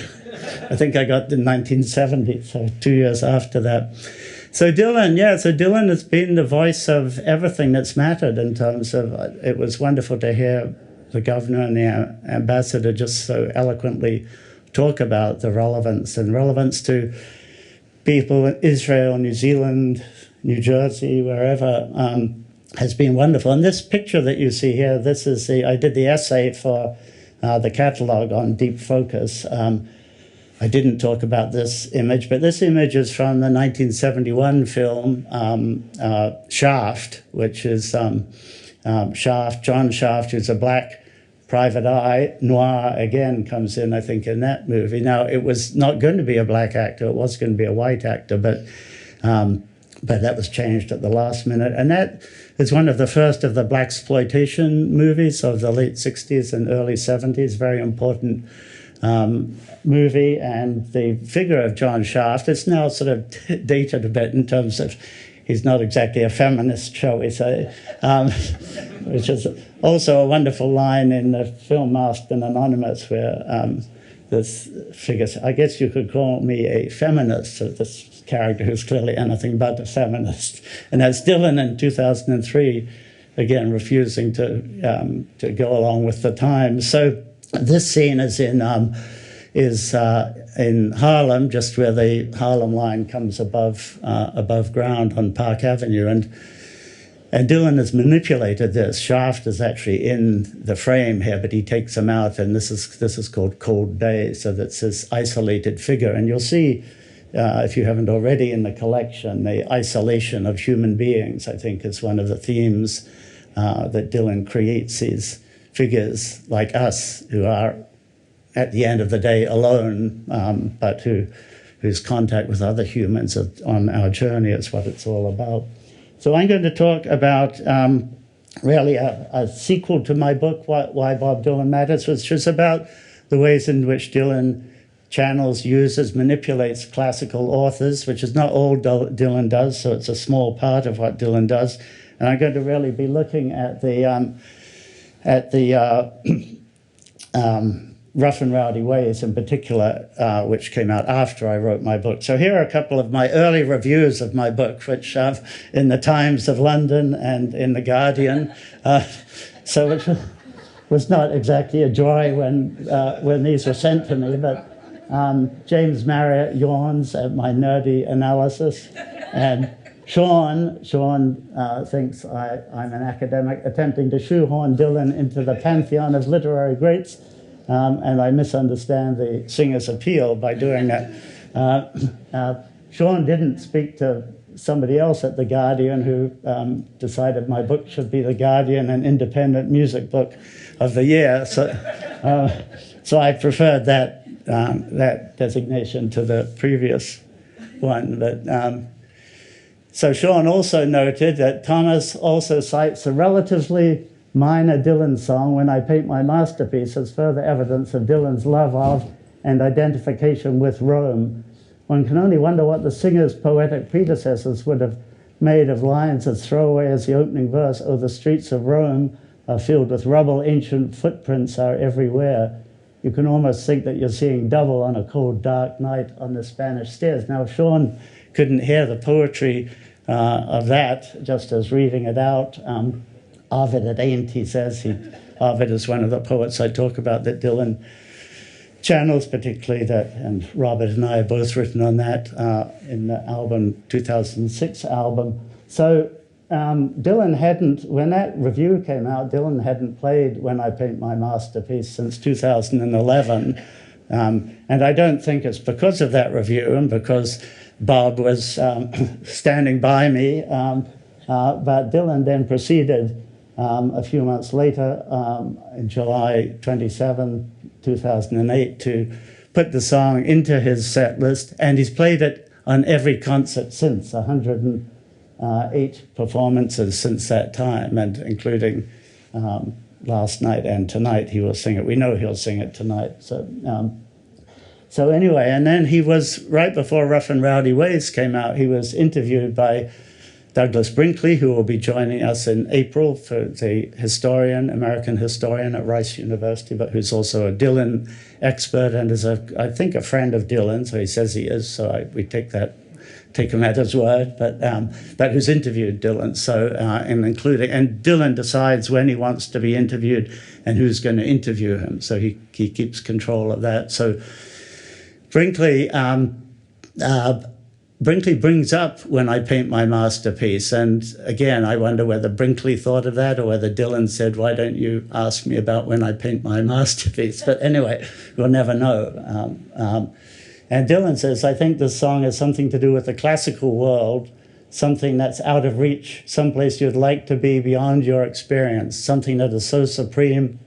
I think I got in 1970, so 2 years after that. So Dylan has been the voice of everything that's mattered in terms of, it was wonderful to hear the governor and the ambassador just so eloquently talk about the relevance to people in Israel, New Zealand, New Jersey, wherever, has been wonderful. And this picture that you see here, I did the essay for the catalog on deep focus. I didn't talk about this image, but this image is from the 1971 film Shaft, which is John Shaft, who's a black private eye. Noir, again, comes in, I think, in that movie. Now, it was not going to be a black actor. It was going to be a white actor, but that was changed at the last minute. And that is one of the first of the blaxploitation movies of the late 60s and early 70s, very important movie. And the figure of John Shaft, it's now sort of dated a bit in terms of he's not exactly a feminist, shall we say, which is also a wonderful line in the film Masked and Anonymous, where this figure, I guess you could call me a feminist, so this character who's clearly anything but a feminist. And that's Dylan in 2003, again, refusing to go along with the times. So this scene is in Harlem, just where the Harlem line comes above ground on Park Avenue, and Dylan has manipulated this. Shaft is actually in the frame here, but he takes him out, and this is called Cold Day, so that's this isolated figure. And you'll see, if you haven't already in the collection, the isolation of human beings, I think, is one of the themes that Dylan creates, these figures like us who are at the end of the day alone, but whose contact with other humans on our journey is what it's all about. So I'm going to talk about really a sequel to my book, Why Bob Dylan Matters, which is about the ways in which Dylan channels, uses, manipulates classical authors, which is not all Dylan does, so it's a small part of what Dylan does. And I'm going to really be looking at the Rough and Rowdy Ways in particular, which came out after I wrote my book. So here are a couple of my early reviews of my book, which in the Times of London and in The Guardian. So it was not exactly a joy when these were sent to me, but James Marriott yawns at my nerdy analysis, and Sean thinks I'm an academic attempting to shoehorn Dylan into the pantheon of literary greats, and I misunderstand the singer's appeal by doing that. Sean didn't speak to somebody else at The Guardian who decided my book should be The Guardian, an independent music book of the year. So I preferred that designation to the previous one. But so Sean also noted that Thomas also cites a relatively minor Dylan song, When I Paint My Masterpiece, as further evidence of Dylan's love of and identification with Rome. One can only wonder what the singer's poetic predecessors would have made of lines as throwaway as the opening verse, "Oh, the streets of Rome are filled with rubble, ancient footprints are everywhere. You can almost think that you're seeing double on a cold, dark night on the Spanish stairs." Now, Sean couldn't hear the poetry of that, just as reading it out. Ovid it ain't, he says. Ovid is one of the poets I talk about that Dylan channels, particularly that, and Robert and I have both written on that in the album, 2006 album. So Dylan hadn't, when that review came out, Dylan hadn't played When I Paint My Masterpiece since 2011. And I don't think it's because of that review and because Bob was standing by me, but Dylan then proceeded a few months later, in July 27, 2008, to put the song into his set list, and he's played it on every concert since, 108 performances since that time, and including last night and tonight he will sing it. We know he'll sing it tonight. So anyway, and then he was, right before Rough and Rowdy Ways came out, he was interviewed by Douglas Brinkley, who will be joining us in April, for the historian, American historian at Rice University, but who's also a Dylan expert and is, I think, a friend of Dylan, so he says he is, so we take him at his word, but who's interviewed Dylan, so, and Dylan decides when he wants to be interviewed and who's going to interview him, so he keeps control of that. So Brinkley brings up When I Paint My Masterpiece. And again, I wonder whether Brinkley thought of that or whether Dylan said, why don't you ask me about When I Paint My Masterpiece? But anyway, we'll never know. And Dylan says, I think this song has something to do with the classical world, something that's out of reach, someplace you'd like to be beyond your experience, something that is so supreme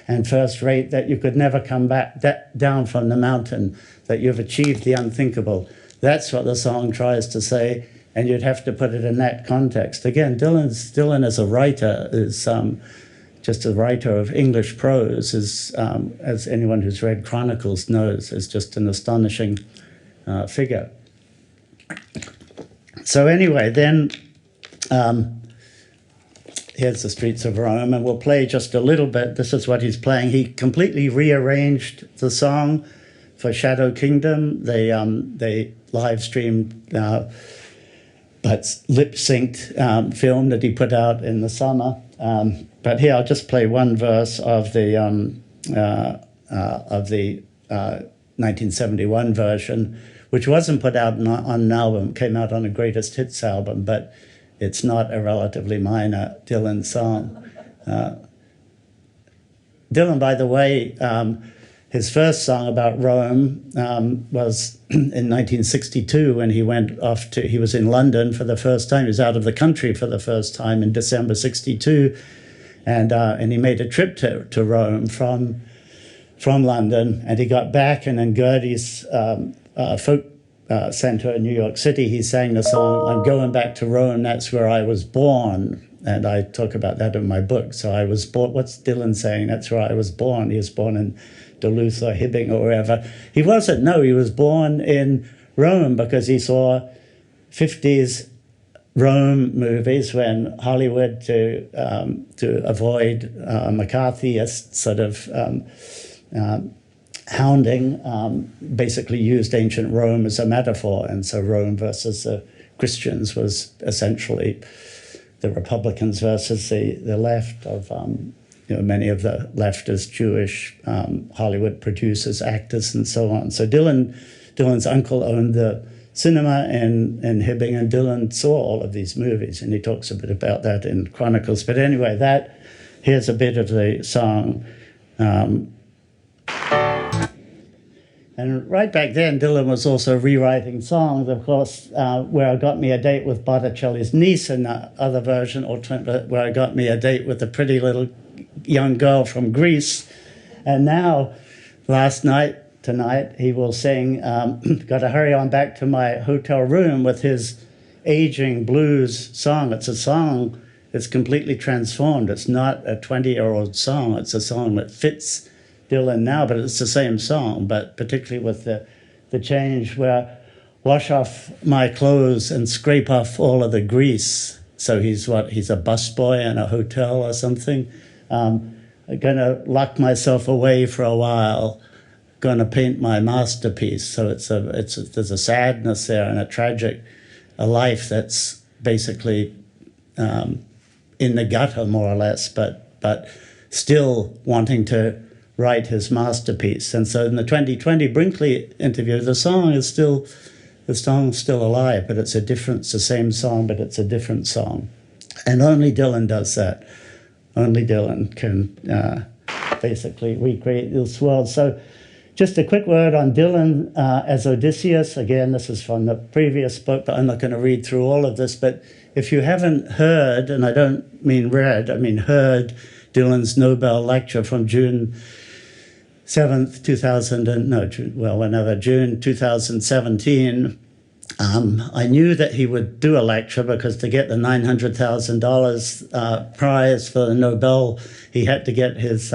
and first rate that you could never come back down from the mountain, that you've achieved the unthinkable. That's what the song tries to say, and you'd have to put it in that context. Again, Dylan as a writer is just a writer of English prose, as anyone who's read Chronicles knows, is just an astonishing figure. So anyway, then here's the Streets of Rome, and we'll play just a little bit. This is what he's playing. He completely rearranged the song for Shadow Kingdom. They live streamed, but lip-synced film that he put out in the summer. But here I'll just play one verse of the 1971 version, which wasn't put out on an album, came out on a Greatest Hits album, but it's not a relatively minor Dylan song. Dylan, by the way, his first song about Rome was in 1962 when he was in London for the first time. He was out of the country for the first time in December 62. And he made a trip to Rome from London. And he got back, and in Gerde's folk center in New York City, he sang the song, I'm going back to Rome, that's where I was born. And I talk about that in my book. So I was born, what's Dylan saying? That's where I was born. He was born in Duluth or Hibbing or wherever. He wasn't, no, he was born in Rome because he saw 50s Rome movies when Hollywood, to avoid McCarthyist sort of hounding, basically used ancient Rome as a metaphor. And so Rome versus the Christians was essentially the Republicans versus the left of many of the leftist Jewish Hollywood producers, actors, and so on. So Dylan's uncle owned the cinema in Hibbing, and Dylan saw all of these movies, and he talks a bit about that in Chronicles. But anyway, here's a bit of the song. And right back then, Dylan was also rewriting songs, of course, Where I Got Me a Date with Botticelli's Niece, and the other version, Where I Got Me a Date with a Pretty Little Young Girl from Greece. And now, tonight, he will sing Gotta Hurry On Back to My Hotel Room with his aging blues song. It's a song that's completely transformed. It's not a 20-year-old song. It's a song that fits Dylan now, but it's the same song, but particularly with the change where wash off my clothes and scrape off all of the grease. So he's a busboy in a hotel or something. I'm gonna lock myself away for a while, gonna paint my masterpiece. So there's a sadness there and a life that's basically in the gutter more or less, but still wanting to write his masterpiece. And so in the 2020 Brinkley interview, the song is still alive, but it's the same song, but it's a different song. And only Dylan does that. Only Dylan can basically recreate this world. So just a quick word on Dylan as Odysseus. Again, this is from the previous book, but I'm not going to read through all of this. But if you haven't heard, and I don't mean read, I mean heard Dylan's Nobel lecture from June 7th, June 2017, I knew that he would do a lecture because to get the $900,000 prize for the Nobel, he had to get his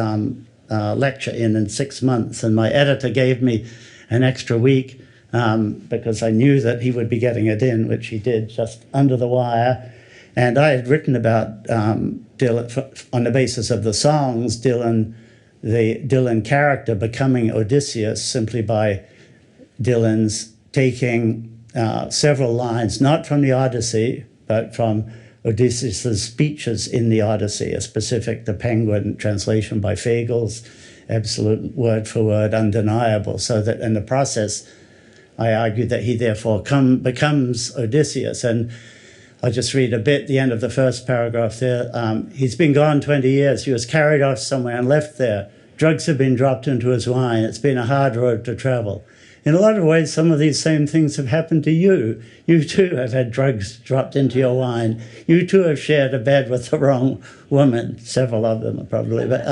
lecture in 6 months. And my editor gave me an extra week because I knew that he would be getting it in, which he did just under the wire. And I had written about Dylan on the basis of the songs, the Dylan character becoming Odysseus simply by Dylan's taking several lines, not from the Odyssey, but from Odysseus' speeches in the Odyssey, a specific The Penguin translation by Fagles, absolute word for word, undeniable, so that in the process, I argued that he therefore becomes Odysseus. And I'll just read a bit, the end of the first paragraph there. He's been gone 20 years. He was carried off somewhere and left there. Drugs have been dropped into his wine. It's been a hard road to travel. In a lot of ways, some of these same things have happened to you. You too have had drugs dropped into your wine. You too have shared a bed with the wrong woman. Several of them probably. But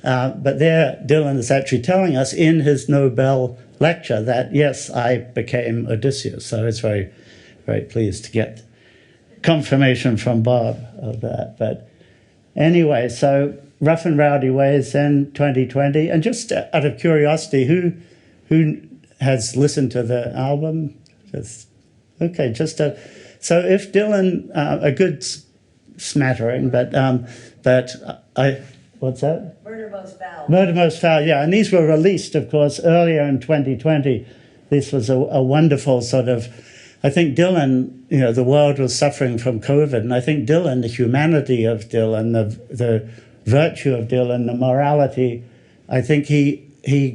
there, Dylan is actually telling us in his Nobel lecture that, yes, I became Odysseus. So I was very, very pleased to get confirmation from Bob of that. But anyway, so Rough and Rowdy Ways in 2020. And just out of curiosity, who has listened to the album? So if Dylan, a good smattering, but what's that? Murder Most Foul. Murder Most Foul, yeah. And these were released, of course, earlier in 2020. This was a wonderful sort of, I think Dylan, the world was suffering from COVID, and I think Dylan, the humanity of Dylan, the virtue of Dylan, the morality, I think he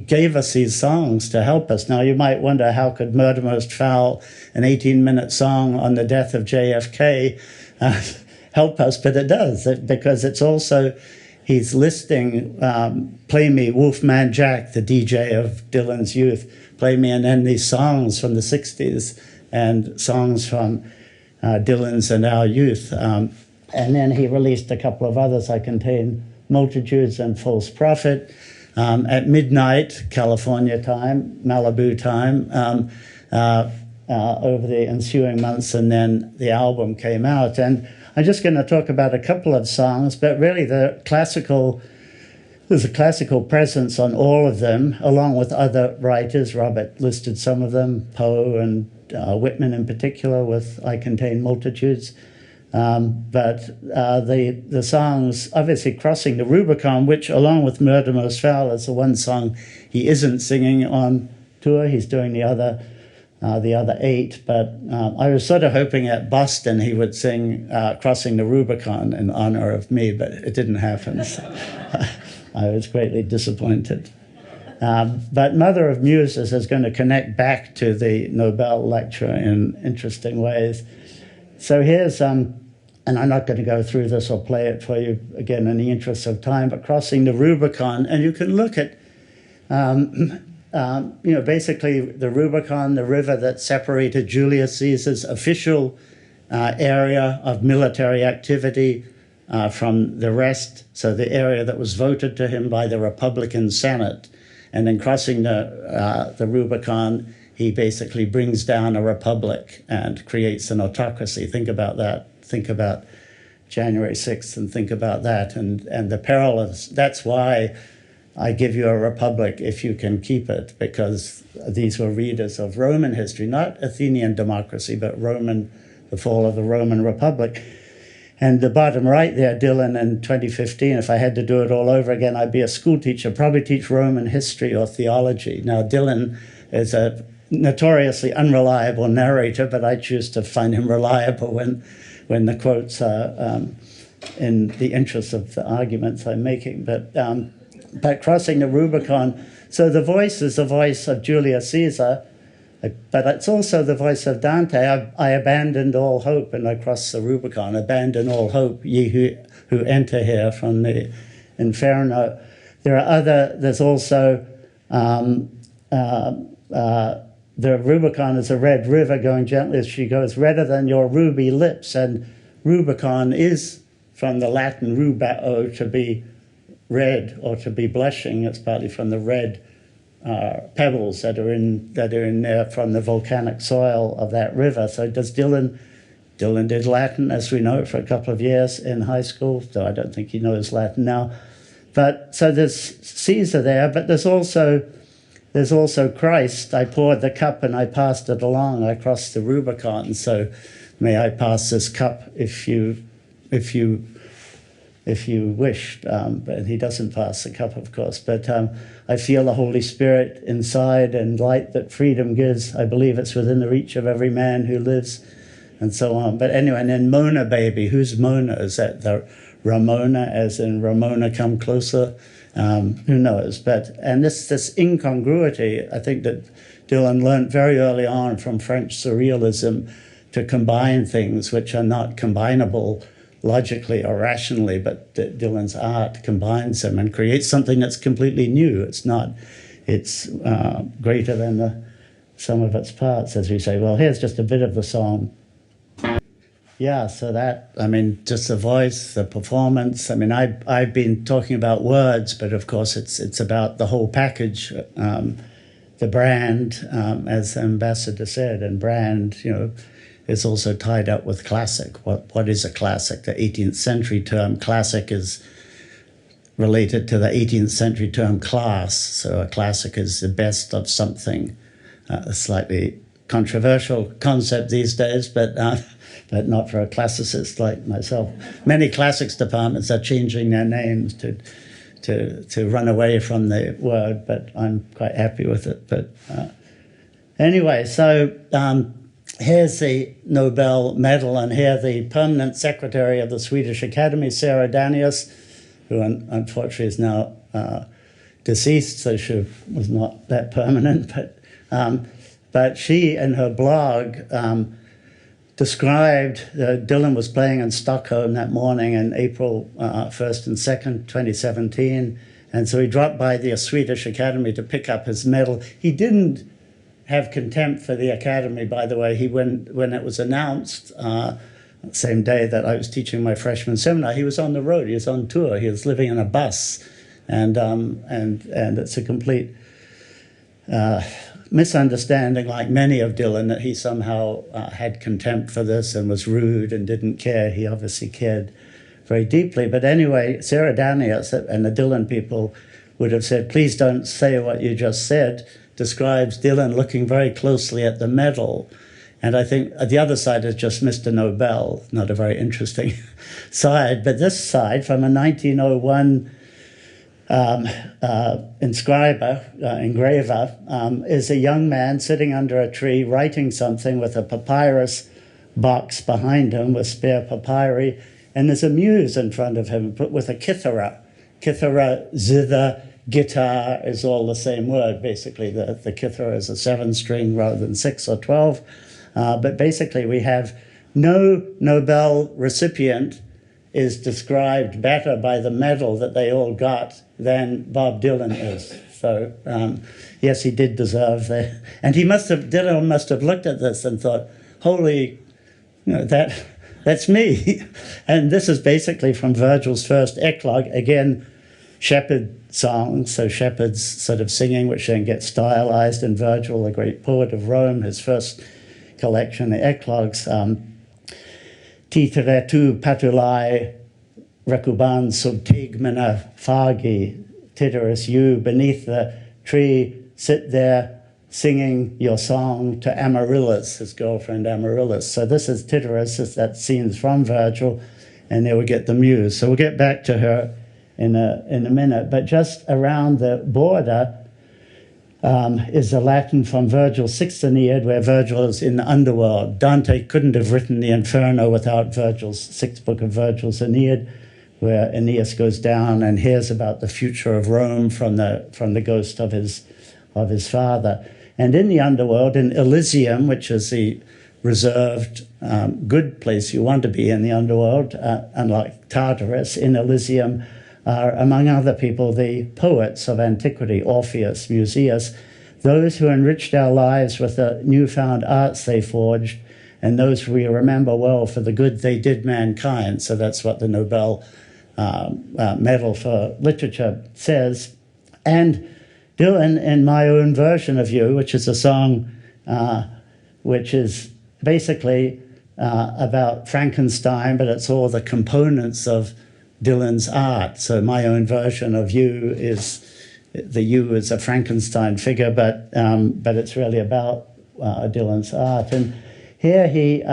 gave us these songs to help us. Now, you might wonder, how could Murder Most Foul, an 18-minute song on the death of JFK, help us? But it does, because it's also, he's listing, Play Me, Wolfman Jack, the DJ of Dylan's youth, Play Me, and then these songs from the 60s and songs from Dylan's and our youth. And then he released a couple of others, I Contain Multitudes and False Prophet, at midnight, California time, Malibu time, over the ensuing months, and then the album came out. And I'm just going to talk about a couple of songs, but really there's a classical presence on all of them, along with other writers. Robert listed some of them, Poe and Whitman in particular, with I Contain Multitudes. But the songs obviously crossing the Rubicon, which along with Murder Most Foul is the one song he isn't singing on tour. He's doing the other the other 8, but I was sort of hoping at Boston he would sing Crossing the Rubicon in honor of me, but it didn't happen. So I was greatly disappointed. But Mother of Muses is going to connect back to the Nobel lecture in interesting ways. So here's, and I'm not going to go through this or play it for you again in the interest of time, but Crossing the Rubicon, and you can look at basically the Rubicon, the river that separated Julius Caesar's official area of military activity from the rest, so the area that was voted to him by the Republican Senate. And in crossing the Rubicon, he basically brings down a republic and creates an autocracy. Think about that. Think about January 6th and think about that. And the peril is, that's why I give you a republic if you can keep it, because these were readers of Roman history, not Athenian democracy, but Roman, the fall of the Roman Republic. And the bottom right there, Dylan in 2015, if I had to do it all over again, I'd be a school teacher, probably teach Roman history or theology. Now, Dylan is a notoriously unreliable narrator, but I choose to find him reliable when the quotes are in the interest of the arguments I'm making. But crossing the Rubicon, so the voice is the voice of Julius Caesar, but it's also the voice of Dante. I abandoned all hope and I crossed the Rubicon. Abandon all hope, ye who enter here from the Inferno. There's also, the Rubicon is a red river going gently as she goes, redder than your ruby lips. And Rubicon is from the Latin rubao, to be red or to be blushing. It's partly from the red pebbles that are in there from the volcanic soil of that river. So does Dylan did Latin, as we know, for a couple of years in high school, though I don't think he knows Latin now. But so there's Caesar there, but there's also Christ. I poured the cup and I passed it along. I crossed the Rubicon. So may I pass this cup if you wish, but he doesn't pass the cup, of course. But I feel the Holy Spirit inside and light that freedom gives. I believe it's within the reach of every man who lives, and so on. But anyway, and then Mona Baby. Who's Mona? Is that the Ramona, as in Ramona come closer? Who knows? And this incongruity, I think that Dylan learned very early on from French surrealism to combine things which are not combinable logically or rationally, but Dylan's art combines them and creates something that's completely new. It's greater than the sum of its parts, as we say. Well, here's just a bit of the song. Yeah, so that, just the voice, the performance. I've been talking about words, but of course it's about the whole package, the brand, as the ambassador said, and brand, is also tied up with classic. What is a classic? The 18th century term classic is related to the 18th century term class. So a classic is the best of something. A slightly controversial concept these days, but not for a classicist like myself. Many classics departments are changing their names to run away from the word, but I'm quite happy with it. But anyway, so here's the Nobel medal, and here the permanent secretary of the Swedish Academy, Sarah Danius, who unfortunately is now deceased, so she was not that permanent. But she, in her blog, described Dylan was playing in Stockholm that morning in April 1st and 2nd, 2017, and so he dropped by the Swedish Academy to pick up his medal. He didn't have contempt for the Academy, by the way. When it was announced, same day that I was teaching my freshman seminar, he was on the road, he was on tour, he was living in a bus, and it's a complete misunderstanding, like many of Dylan, that he somehow had contempt for this and was rude and didn't care. He obviously cared very deeply. But anyway, Sarah Danius and the Dylan people would have said, please don't say what you just said, describes Dylan looking very closely at the medal. And I think the other side is just Mr. Nobel, not a very interesting side. But this side, from a 1901 engraver, is a young man sitting under a tree writing something with a papyrus box behind him with spare papyri, and there's a muse in front of him with a kithara. Kithara, zither, guitar is all the same word, basically. The kithara is a 7-string rather than 6 or 12. But basically we have no Nobel recipient is described better by the medal that they all got than Bob Dylan is. So yes, he did deserve that. And Dylan must have looked at this and thought, holy, that's me. And this is basically from Virgil's first eclogue, again, shepherd songs, so shepherds sort of singing, which then get stylized in Virgil, the great poet of Rome, his first collection, the eclogues. Titere tu patulai recuban sub tegmena fagi, titterus, you beneath the tree sit there singing your song to Amaryllis, his girlfriend Amaryllis. So this is Tityrus, that scene's from Virgil, and there we get the muse. So we'll get back to her in a minute. But just around the border is the Latin from Virgil's sixth Aeneid, where Virgil is in the underworld. Dante couldn't have written the Inferno without Virgil's sixth book of Virgil's Aeneid, where Aeneas goes down and hears about the future of Rome from the ghost of his father. And in the underworld, in Elysium, which is the reserved, good place you want to be in the underworld, unlike Tartarus, in Elysium are, among other people, the poets of antiquity, Orpheus, Musaeus, those who enriched our lives with the newfound arts they forged, and those we remember well for the good they did mankind. So that's what the Nobel Medal for Literature says. And Dylan, in My Own Version of You, which is a song which is basically about Frankenstein, but it's all the components of Dylan's art. So My Own Version of You is, the you is a Frankenstein figure, but it's really about Dylan's art. And here he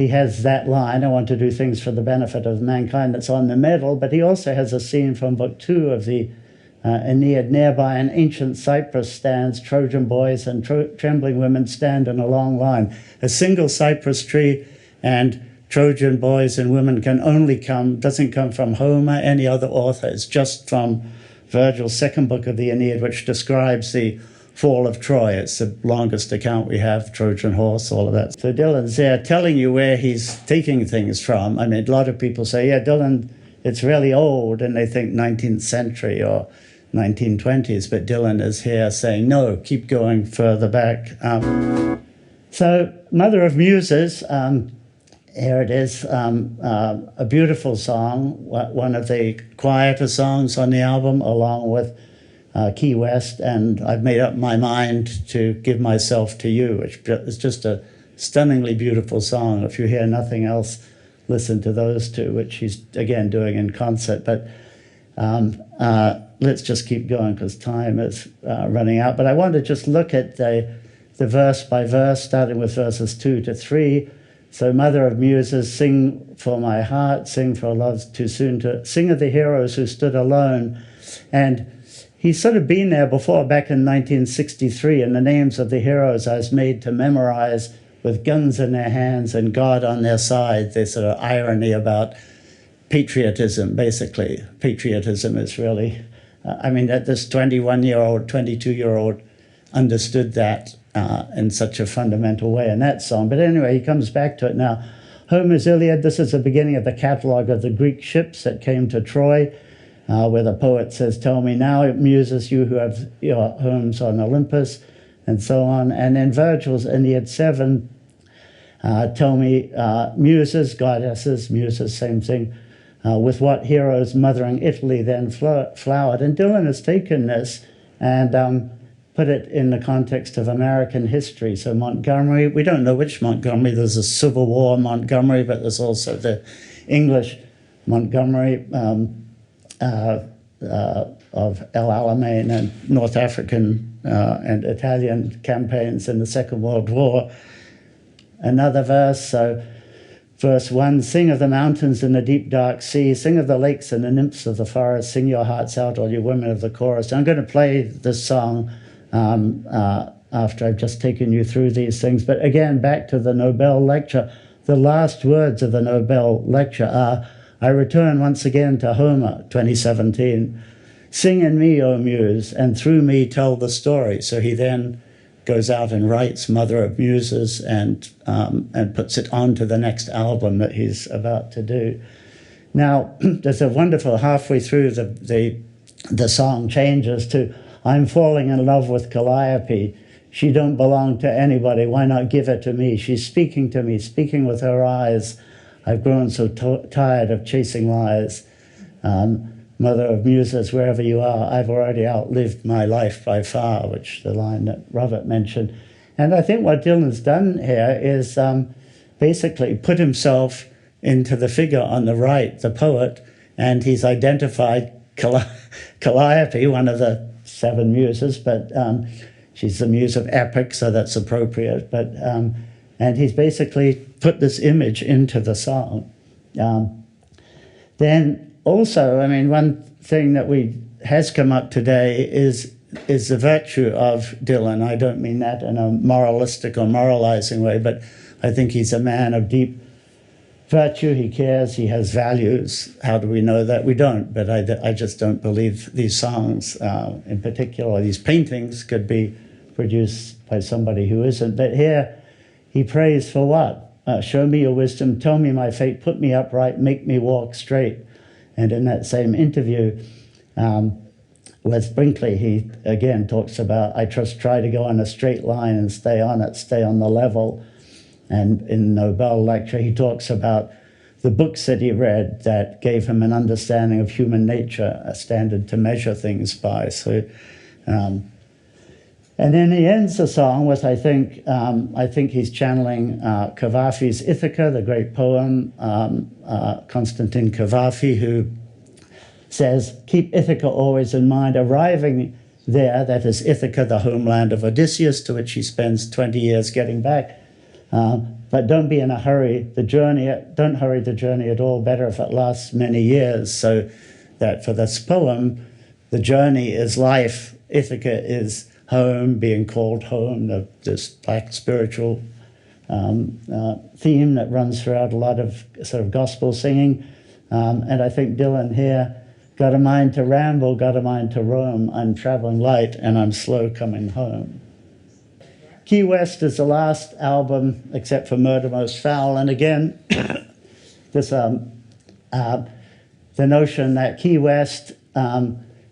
has that line, I want to do things for the benefit of mankind, that's on the medal, but he also has a scene from book 2 of the Aeneid. Nearby an ancient cypress stands, Trojan boys and trembling women stand in a long line. A single cypress tree and Trojan boys and women doesn't come from Homer, any other author. It's just from Virgil's second book of the Aeneid, which describes the fall of Troy. It's the longest account we have, Trojan horse, all of that. So Dylan's there telling you where he's taking things from. I mean, a lot of people say, yeah, Dylan, it's really old, and they think 19th century or 1920s, but Dylan is here saying, no, keep going further back. So Mother of Muses, here it is, a beautiful song, one of the quieter songs on the album, along with Key West, and I've made up my mind to give myself to you, which is just a stunningly beautiful song. If you hear nothing else, listen to those two, which he's, again, doing in concert. But let's just keep going because time is running out. But I want to just look at the verse by verse, starting with verses 2 to 3. So Mother of Muses, sing for my heart, sing for love too soon to sing of the heroes who stood alone. And he's sort of been there before, back in 1963, and the names of the heroes I was made to memorize with guns in their hands and God on their side. There's sort of irony about patriotism, basically. Patriotism is really, that this 21-year-old, 22-year-old understood that in such a fundamental way in that song. But anyway, he comes back to it now. Homer's Iliad, this is the beginning of the catalogue of the Greek ships that came to Troy, where the poet says, tell me now, Muses, you who have your homes on Olympus, and so on. And in Virgil's Aeneid 7, tell me, Muses, goddesses, Muses, same thing, with what heroes mothering Italy then flowered. And Dylan has taken this and put it in the context of American history. So Montgomery, we don't know which Montgomery. There's a Civil War Montgomery, but there's also the English Montgomery of El Alamein and North African and Italian campaigns in the Second World War. Another verse, so verse 1, sing of the mountains and the deep dark sea, sing of the lakes and the nymphs of the forest, sing your hearts out, all you women of the chorus. I'm going to play this song after I've just taken you through these things. But again, back to the Nobel lecture, the last words of the Nobel lecture are, I return once again to Homer, 2017. Sing in me, O Muse, and through me tell the story. So he then goes out and writes Mother of Muses and puts it on to the next album that he's about to do. Now, there's a wonderful, halfway through the song changes to, I'm falling in love with Calliope. She don't belong to anybody. Why not give her to me? She's speaking to me, speaking with her eyes. I've grown so tired of chasing lies. Mother of Muses, wherever you are, I've already outlived my life by far, which the line that Robert mentioned. And I think what Dylan's done here is basically put himself into the figure on the right, the poet, and he's identified Calliope, one of the 7 muses, but she's the muse of epic, so that's appropriate. But and he's basically put this image into the song. Then also, I mean, one thing that has come up today is the virtue of Dylan. I don't mean that in a moralistic or moralizing way, but I think he's a man of deep virtue. He cares, he has values. How do we know that? We don't, but I just don't believe these songs, in particular, these paintings could be produced by somebody who isn't. But here, he prays for what? Show me your wisdom, tell me my fate, put me upright, make me walk straight. And in that same interview with Brinkley, he again talks about, I just try to go on a straight line and stay on it, stay on the level. And in Nobel lecture, he talks about the books that he read that gave him an understanding of human nature, a standard to measure things by. So, and then he ends the song with, I think he's channeling Cavafy's Ithaca, the great poem, Constantine Cavafy, who says, keep Ithaca always in mind, arriving there, that is Ithaca, the homeland of Odysseus, to which he spends 20 years getting back. But don't be in a hurry. Don't hurry the journey at all. Better if it lasts many years. So that for this poem, the journey is life. Ithaca is home, being called home, this black spiritual theme that runs throughout a lot of sort of gospel singing. And I think Dylan here, got a mind to ramble, got a mind to roam. I'm traveling light and I'm slow coming home. Key West is the last album, except for Murder Most Foul. And again, this the notion that Key West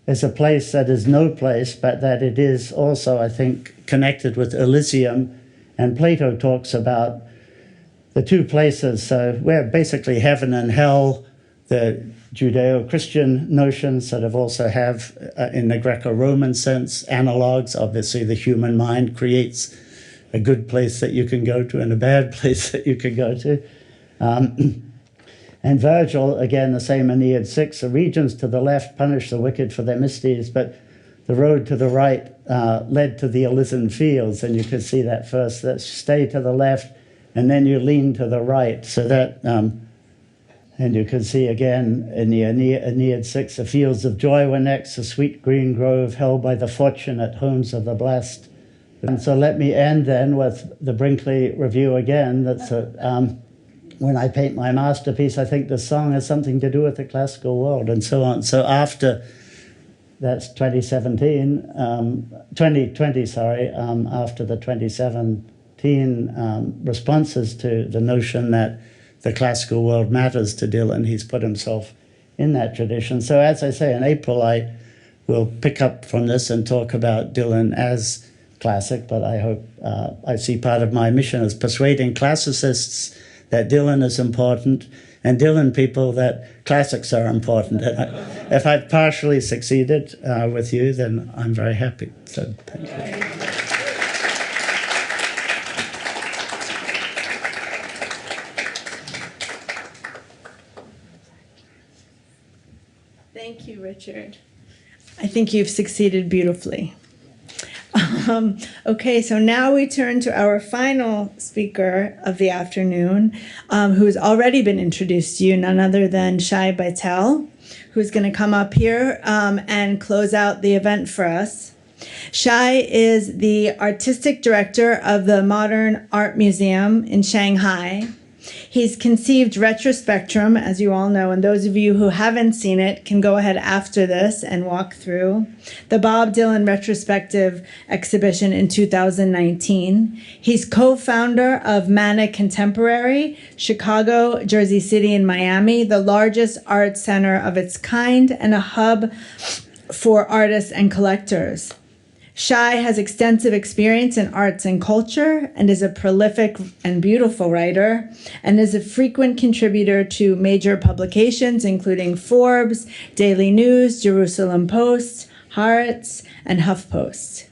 is a place that is no place, but that it is also, I think, connected with Elysium. And Plato talks about the two places. So we're basically heaven and hell, the Judeo-Christian notions that also have, in the Greco-Roman sense, analogues. Obviously, the human mind creates a good place that you can go to and a bad place that you can go to. And Virgil, again, the same Aeneid 6, the regions to the left punish the wicked for their misdeeds, but the road to the right led to the Elysian fields. And you can see that first, that stay to the left, and then you lean to the right. So that, and you can see again in the Aeneid 6, the fields of joy were next, a sweet green grove held by the fortunate homes of the blessed. And so let me end then with the Brinkley review again. That's when I paint my masterpiece, I think the song has something to do with the classical world and so on. So after, that's 2020, after the 2017 responses to the notion that the classical world matters to Dylan, he's put himself in that tradition. So as I say, in April, I will pick up from this and talk about Dylan as classic, but I hope I see part of my mission as persuading classicists that Dylan is important, and Dylan people that classics are important. And if I've partially succeeded with you, then I'm very happy. So thank you. Thank you, Richard. I think you've succeeded beautifully. Okay, so now we turn to our final speaker of the afternoon, who's already been introduced to you, none other than Shai Baitel, who's going to come up here and close out the event for us. Shai is the artistic director of the Modern Art Museum in Shanghai. He's conceived Retrospectrum, as you all know, and those of you who haven't seen it can go ahead after this and walk through the Bob Dylan retrospective exhibition in 2019. He's co-founder of Manic Contemporary, Chicago, Jersey City, and Miami, the largest art center of its kind and a hub for artists and collectors. Shai has extensive experience in arts and culture and is a prolific and beautiful writer and is a frequent contributor to major publications including Forbes, Daily News, Jerusalem Post, Haaretz, and HuffPost.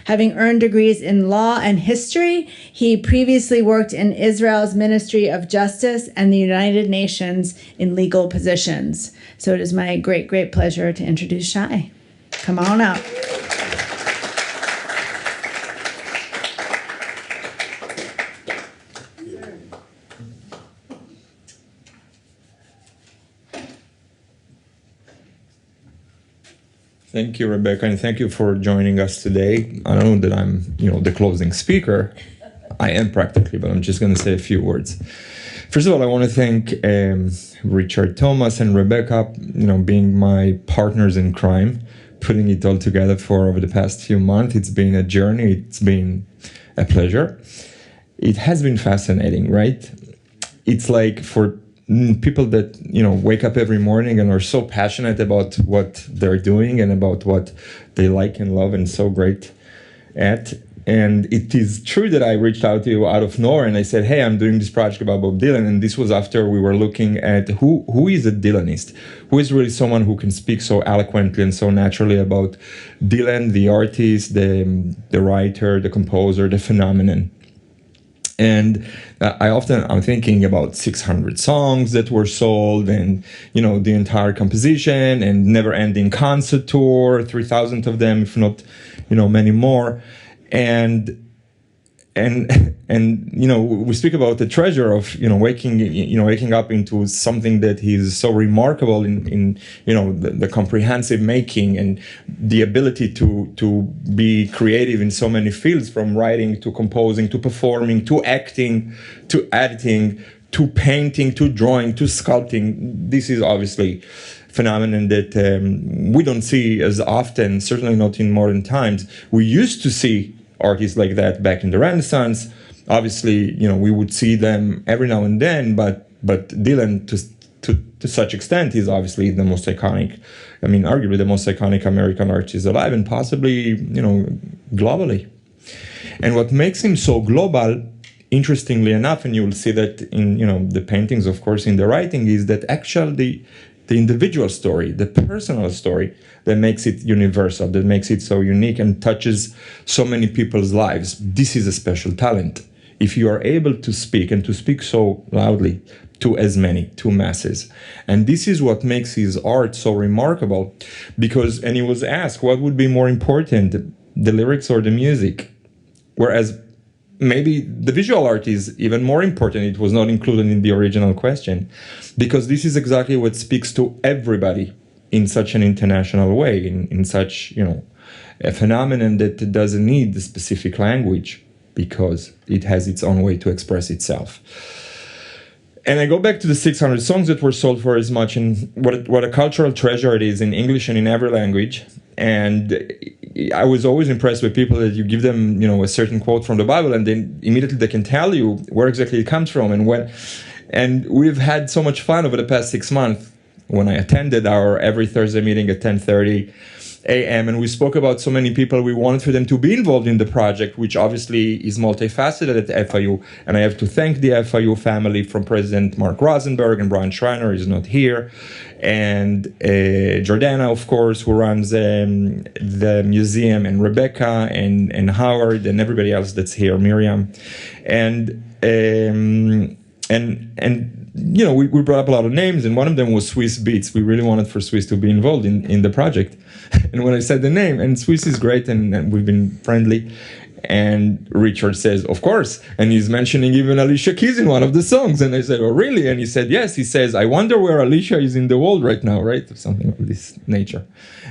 Having earned degrees in law and history, he previously worked in Israel's Ministry of Justice and the United Nations in legal positions. So it is my great, great pleasure to introduce Shai. Come on up. Thank you, Rebecca, and thank you for joining us today. I don't know that I'm, the closing speaker. I am practically, but I'm just going to say a few words. First of all, I want to thank Richard Thomas and Rebecca, being my partners in crime, putting it all together for over the past few months. It's been a journey. It's been a pleasure. It has been fascinating, right? It's like for people that wake up every morning and are so passionate about what they're doing and about what they like and love and so great at. And it is true that I reached out to you out of nowhere and I said, hey, I'm doing this project about Bob Dylan. And this was after we were looking at who is a Dylanist, who is really someone who can speak so eloquently and so naturally about Dylan, the artist, the writer, the composer, the phenomenon. And I'm thinking about 600 songs that were sold and, the entire composition and never-ending concert tour, 3,000 of them, if not, many more. And we speak about the treasure of, waking up into something that is so remarkable in the comprehensive making and the ability to be creative in so many fields, from writing to composing to performing to acting to editing to painting to drawing to sculpting. This is obviously a phenomenon that we don't see as often, certainly not in modern times. We used to see artists like that back in the Renaissance. Obviously, we would see them every now and then, but Dylan, to such extent, is obviously the most iconic, arguably the most iconic American artist alive, and possibly, globally. And what makes him so global, interestingly enough, and you will see that in, the paintings, of course, in the writing, is that actually the individual story, the personal story, that makes it universal, that makes it so unique and touches so many people's lives. This is a special talent. If you are able to speak and to speak so loudly to as many, to masses. And this is what makes his art so remarkable, because, and he was asked, what would be more important, the lyrics or the music? Whereas maybe the visual art is even more important. It was not included in the original question, because this is exactly what speaks to everybody in such an international way, in such, a phenomenon that doesn't need the specific language, because it has its own way to express itself. And I go back to the 600 songs that were sold for as much, and what a cultural treasure it is in English and in every language. And I was always impressed with people that you give them, a certain quote from the Bible, and then immediately they can tell you where exactly it comes from and when. And we've had so much fun over the past 6 months when I attended our every Thursday meeting at 10:30 a.m. and we spoke about so many people. We wanted for them to be involved in the project, which obviously is multifaceted at FIU. And I have to thank the FIU family, from President Mark Rosenberg, and Brian Schreiner is not here, and Jordana, of course, who runs the museum, and Rebecca and Howard and everybody else that's here, Miriam. And you know, we brought up a lot of names, and one of them was Swiss Beats. We really wanted for Swiss to be involved in the project. And when I said the name, and Swiss is great, and we've been friendly, and Richard says, of course, and he's mentioning even Alicia Keys in one of the songs. And I said, oh, really? And he said, yes. He says, I wonder where Alicia is in the world right now, right? Or something of this nature.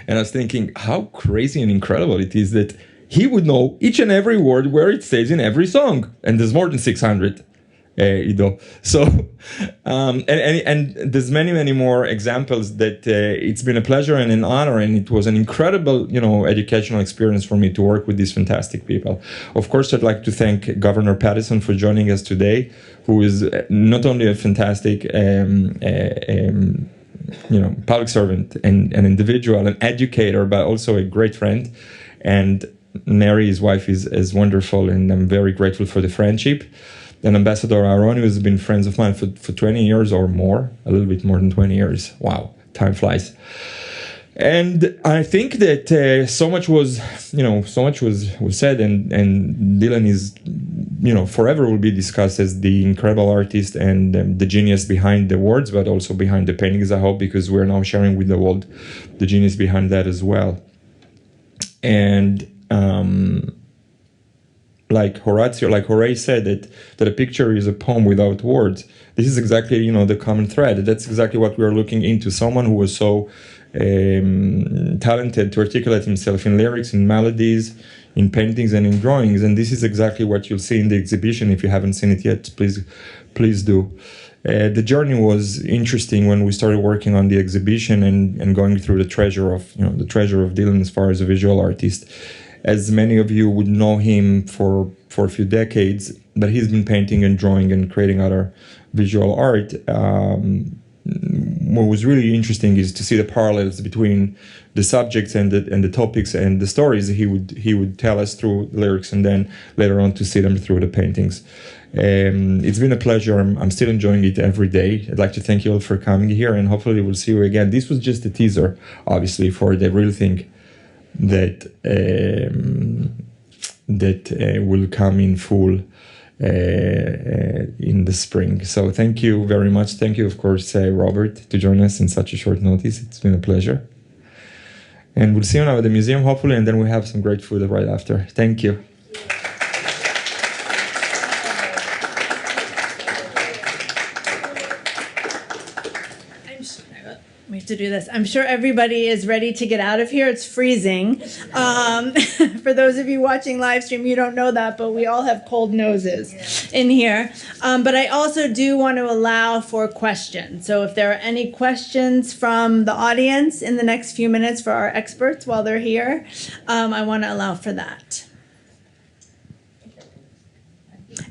And I was thinking how crazy and incredible it is that he would know each and every word where it stays in every song. And there's more than 600. Ido. So, and there's many more examples that it's been a pleasure and an honor, and it was an incredible, you know, educational experience for me to work with these fantastic people. Of course, I'd like to thank Governor Paterson for joining us today, who is not only a fantastic, you know, public servant and an individual, an educator, but also a great friend. And Mary, his wife, is wonderful, and I'm very grateful for the friendship. And Ambassador Aharoni has been friends of mine for 20 years or more, a little bit more than 20 years. Wow, time flies. And I think that so much was said, and Dylan is, you know, forever will be discussed as the incredible artist and the genius behind the words, but also behind the paintings, I hope, because we're now sharing with the world the genius behind that as well. And like Horace said, that a picture is a poem without words. This is exactly, you know, the common thread. That's exactly what we're looking into. Someone who was so talented to articulate himself in lyrics, in melodies, in paintings, and in drawings. And this is exactly what you'll see in the exhibition. If you haven't seen it yet, please do. The journey was interesting when we started working on the exhibition and going through the treasure of Dylan as far as a visual artist. As many of you would know him for a few decades, but he's been painting and drawing and creating other visual art. What was really interesting is to see the parallels between the subjects and the topics and the stories he would tell us through the lyrics, and then later on to see them through the paintings. It's been a pleasure. I'm still enjoying it every day. I'd like to thank you all for coming here, and hopefully we'll see you again. This was just a teaser, obviously, for the real thing that will come in full in the spring. So thank you very much. Thank you, of course, Robert, to join us in such a short notice. It's been a pleasure. And we'll see you now at the museum, hopefully, and then we have some great food right after. Thank you. We have to do this. I'm sure everybody is ready to get out of here. It's freezing. For those of you watching live stream, you don't know that, but we all have cold noses in here. But I also do want to allow for questions. So if there are any questions from the audience in the next few minutes for our experts while they're here, I want to allow for that.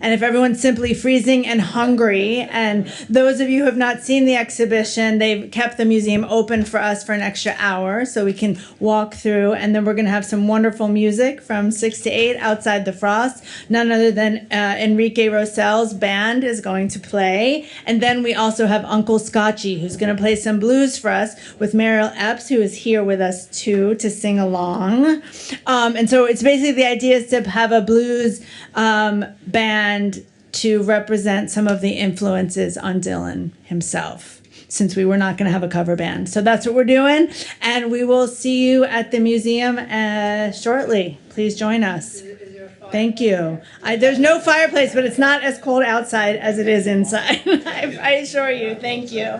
And if everyone's simply freezing and hungry, and those of you who have not seen the exhibition, they've kept the museum open for us for an extra hour so we can walk through, and then we're going to have some wonderful music from 6 to 8 outside the Frost. None other than Enrique Rossell's band is going to play. And then we also have Uncle Scotchy, who's going to play some blues for us with Mariel Epps, who is here with us too to sing along. And so it's basically the idea is to have a blues band to represent some of the influences on Dylan himself, since we were not going to have a cover band. So that's what we're doing, and we will see you at the museum shortly. Please join us. Thank you. There's no fireplace, but it's not as cold outside as it is inside. I assure you. Thank you.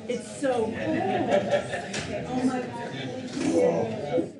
It's so cool. Oh my God.